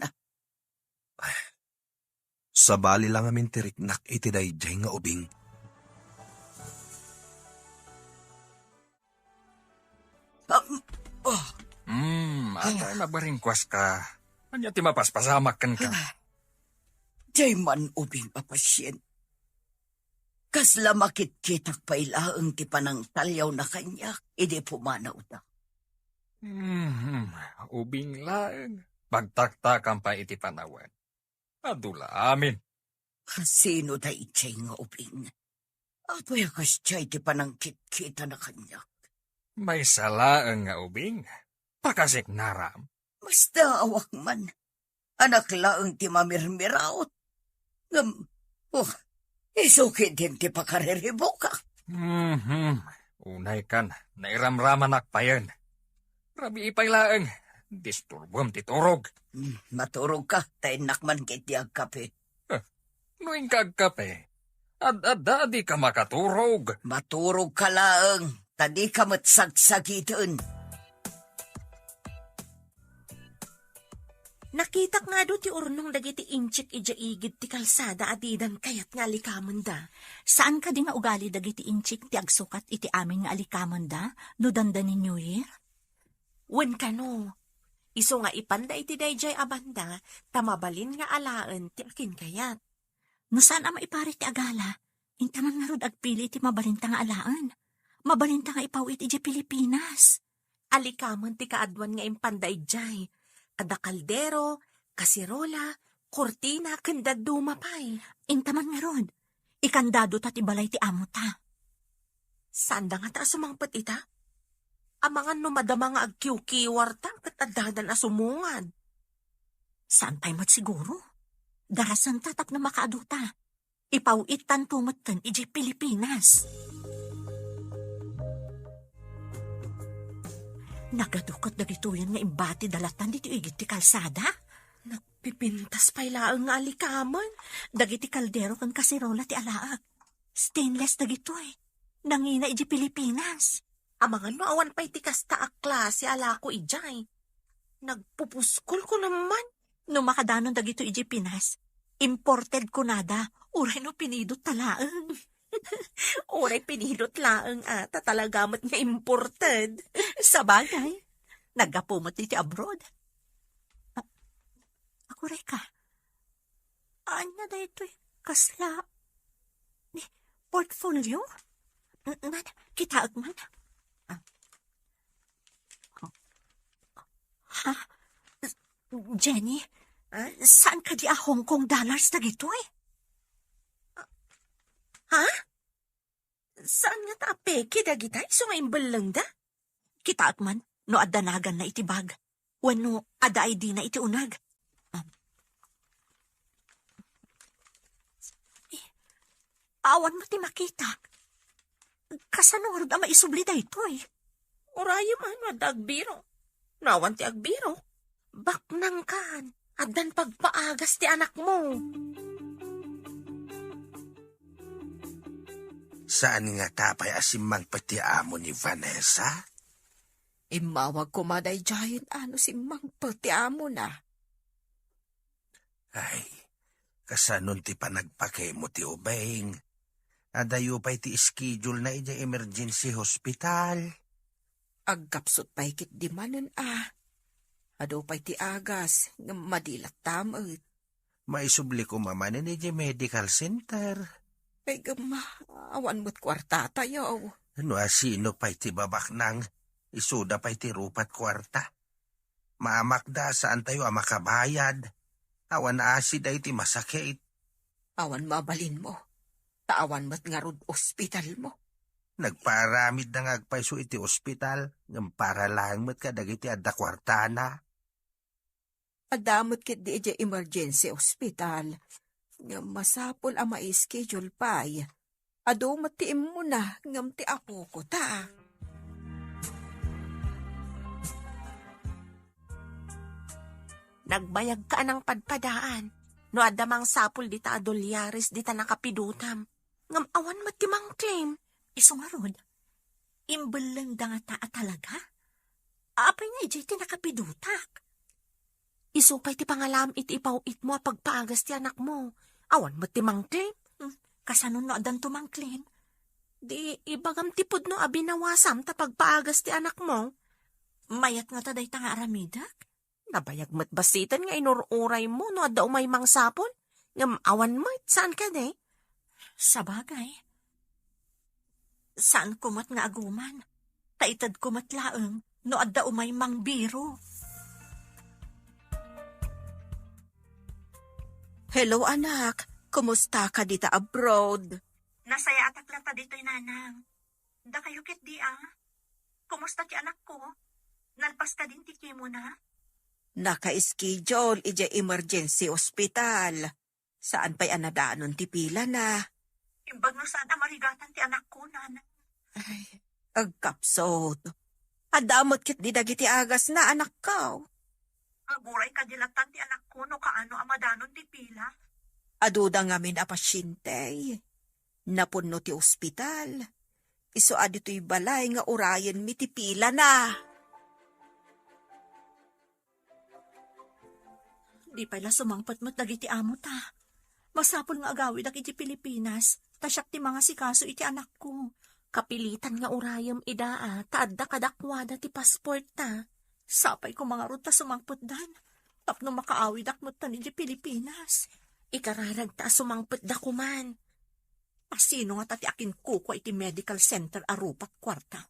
S10: Sa bali lang amin tiriknak iti dayjay nga ubing.
S3: Atay mabaringkwas ka. Anya ti mapaspasamak kan ka.
S4: Jay man ubing papasyen. Kasla makit-kitak pa ilaang ti panang talyaw na kanya, idi pumanaw da.
S3: Ubing lang. Pagtaktakan pa iti panawan. Adula amin.
S4: Sino da itchay nga ubing? Apoy akas tiyay ti panang kit-kita na kanya.
S3: May salaan nga ubing. Pakasik naram.
S4: Basta awak man. Anak laang ti mamirmiraot. Isuki din ti pakariribo ka.
S3: Unay kan, nairamraman akpayan. Rabi ipay laang. Disturbom ti turog.
S4: Maturog ka, tayo nakman kiti agkape.
S3: Nuing kagkape. Ad-di ka makaturog.
S4: Maturog ka laang, tadi ka matsagsagitan.
S9: Nakitak nga do ti urnong dagiti inchik ijaigid ti kalsada adidan kayat nga alikaman da.
S2: Saan ka di nga ugali dagiti inchik ti agsukat iti amin nga alikaman da? No danda ni New Year?
S9: Wen ka no. Iso nga ipanda iti dayjay abanda, tamabalin nga alaan ti akin kayat.
S2: No saan ama ipari ti agala? Intaman nga rod agpili ti mabalinta nga alaan. Mabalinta nga ipawit iti Pilipinas.
S9: Alikaman ti kaadwan nga impanda ijay. Ada kaldero, kasirola, kortina, kandad dumapay.
S2: Intaman nga rod. Ikandado ta ti balay ti amo ta.
S9: Sanda nga ta sumangpet ita? Amangan no madama nga agkiw-kiwar ta, kat adadan asumungad.
S2: Saan pa'y mat siguro? Darasan tatak na makaaduta. Ipauitan tumatan iji Pilipinas. Nagadukot dagituyan nga imbati dalatan dito igit ti kalsada.
S9: Nagpipintas pa'y laang nga alikaman.
S2: Dagiti kaldero kan kasirola ti alaag. Stainless dagito Nangina iji Pilipinas.
S9: Amangan no awan pa'y ti kasta akla si alako ijay. Nagpupuskol ko naman.
S2: No makadanon dagito iji Pinas, imported ko nada, uray no pinidot talaang.
S9: Uray pinidot laang ata talagamat nga imported.
S2: Sa bagay, nagapumot iti abroad. Ako ray ka. Anya da ito'y kasla. Portfolio? Man, kita man. Ha? Jenny, saan ka di Hong Kong dollars na gito eh? Ha? Saan nga ta peke da gitay? Sumaimbal lang da? Kita man, no adanagan na itibag. Wano ada ID na iti unag. Awan mo ti makita. Kasanurod ang maisubli da ito eh.
S9: Uraya man, adagbiro. Nawan ti agbiro.
S2: Baknang kan, adan pagpaagas ti anak mo.
S5: Saan nga tapay asimang pati amo ni Vanessa?
S7: Imawag ko maday giant si mang pati amo na.
S5: Ay, kasanon ti panagpake mo ti ubeng. Adayo pa'y ti schedule na ija emergency hospital.
S7: Agkapsot pa'y kit di manan Ado pa'y ti agas, nga madilat tamot.
S5: Maisubli ko mamanin ija medical center.
S7: Ay gama, awan mo't kwarta tayo.
S5: Ano sino pa'y ti babak nang isuda pa'y ti rupat kwarta. Maamakda saan tayo makabayad. Awan asid ay ti masakit.
S7: Awan mabalin mo. Taawan mo't nga rod ospital mo.
S5: Nagparamid na ngagpaiso iti ospital, ng para lang mo't kadagiti adda kwartana.
S7: Adamot kit di ija emergency hospital. Nga masapol ang ma-schedule pa'y. Ado matiim mo na ngam ti apo ko ta.
S2: Nagbayag ka ng padpadaan. No adamang sapul dita adolyaris dita nakapidutam. Ngam awan matimang claim. Isungarod. Imbel lang da nga taa talaga. Apay nga ijay ti nakapidutak. Isupay ti pangalam iti ipawit mo pagpaagas ti anak mo. Awan matimang claim. Kasanon no adan tumang claim. Di ibagam tipod no abinawasam ta pagpaagas ti anak mo. Mayat nga taday ta nga aramidak. Nabayag mat basitan nga inururay mo no adda umay mang sapon. Ngam awan mo saan ka de? Sabagay. Saan kumat nga aguman? Taitad kumat laeng no adda umay mang biro.
S7: Hello anak, kumusta ka dita abroad?
S2: Nasaya atak lang ta dito'y nanang. Da kayo kit di Kumusta ti anak ko? Nalpas ka din ti kimo na?
S7: Naka-schedule ija emergency hospital. Saan pa'y anadaanon ti pila na?
S2: Imbag no saan amarigatan ti anak ko, nanang.
S7: Ay, agkapsot. Adamot kit di dagiti agas na anak ko.
S2: Aguray kadilatan ti anak ko no kaano amadanon ti pila.
S7: Aduda ngamin a pasyente. Napunno ti ospital. Iso adito'y balay nga urayan mi ti pila na.
S2: Di pala sumangpat mo't dagiti amo ta. Masapol nga agawid ak iti Pilipinas. Tasyak ti mga sikaso iti anak ko. Kapilitan nga urayam idaa. Taadda kadakwada ti passport ta. Sapay ko mga ruta sumangpot dan. Tapno makaawid ak mo't tan iti Pilipinas. Ikararag ta sumangpot da kuman. Asino nga tati akin kuko iti medical center arupat kwarta.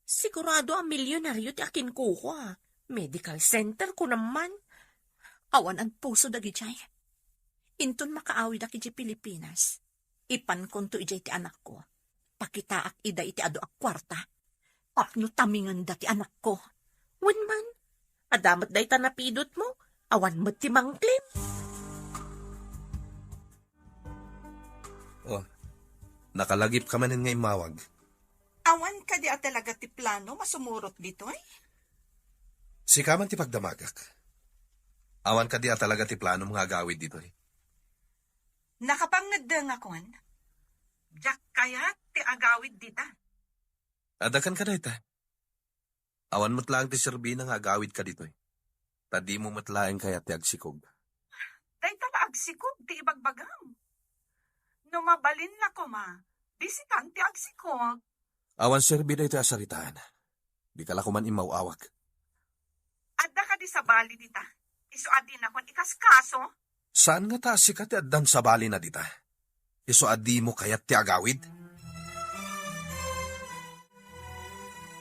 S2: Sigurado ang milyonaryo ti akin kuko Medical center ko naman. Awan ang puso dagi jay. Inton makaawid ak iti Pilipinas. Ipan konto ijay ti anak ko. Pakitaak ida iti ado ak kwarta. Apno tamingan da ti anak ko. Wenman, adamat day tanapidot mo. Awan mo ti mangklim.
S10: Oh, nakalagip ka manin nga imawag.
S6: Awan ka di talaga ti plano masumurot dito eh.
S10: Sikaman ti pagdamagak. Awan ka di talaga ti plano mga gawid dito eh.
S6: Nakapangad nga kon. Jack kaya ti agawid dita.
S10: Adakan ka na ita. Awan mo't lang ti serbina nga agawid ka dito eh. Tadi mo matlaeng kaya ti agsikog.
S6: Day tala agsikog ti ibagbagam. No mabalin na ko bisitan ti agsikog.
S10: Awan serbi na ito asaritaan. Di ka lakuman imawawag.
S6: Adda ka di sa bali dita. Iso adi na kon ikaskaso.
S10: Saan nga ta sikat ti addan sa bali na dita? Iso adi mo kayat ti agawid?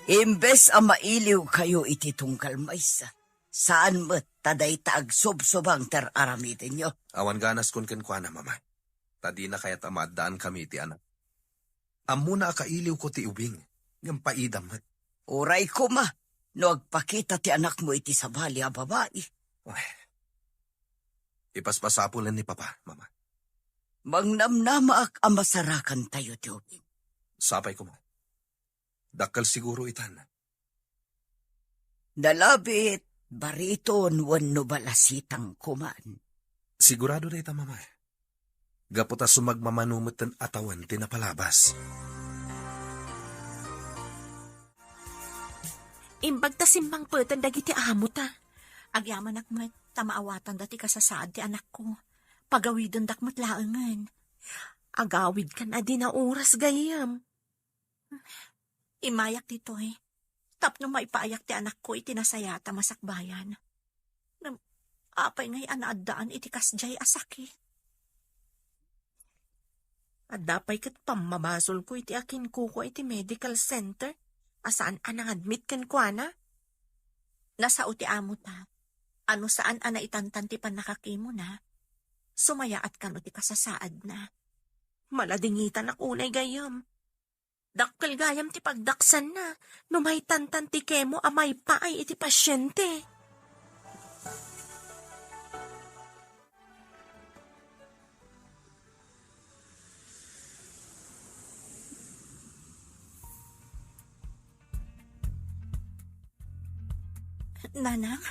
S4: Imbes ang mailiw kayo iti tungkal maysa. Saan mo't taday taag subsubang ter-aramitin nyo?
S10: Awan ganas kun kenkwana, mama. Tadi na kaya't amaddaan kami iti anak. Amo na akailiw ko ti ubing. Ngam paidam.
S4: Uray ko ma, no agpakita ti anak mo iti sabali a babae.
S10: Ipaspasapulan ni papa, mama.
S4: Mangnamnama ak amasarakan tayo ti ubing.
S10: Sapay ko mo. Dakal siguro itan.
S4: Dalabit, bariton wenno balasitang kuman.
S10: Sigurado na ita, mama. Gaputa sumagmamanumutan atawan tinapalabas.
S9: Imbag ta simbang petan dagiti amo ta.
S2: Agyaman akmat, tamaawatan dati kasasaad ti anak ko. Pagawidon dakmat laangan.
S9: Agawid kan adi na oras gayam.
S2: Imayak dito eh. Tapno maipaayak ti anak ko iti nasayata masakbayan. Apay ngay anaadaan iti kasjay asaki.
S9: At dapay kat pamamasol ko iti akin kuko iti medical center. Asaan anang admit kan kwa na?
S2: Nasa uti amo ta. Ano saan ana itantan ti panakakimo na? Sumaya at kan uti kasasaad na.
S9: Maladingitan ak unay gayam. Dakkel gayam ti pagdaksan na. Numay tantan ti kemo amay paay iti pasyente.
S2: Nanang,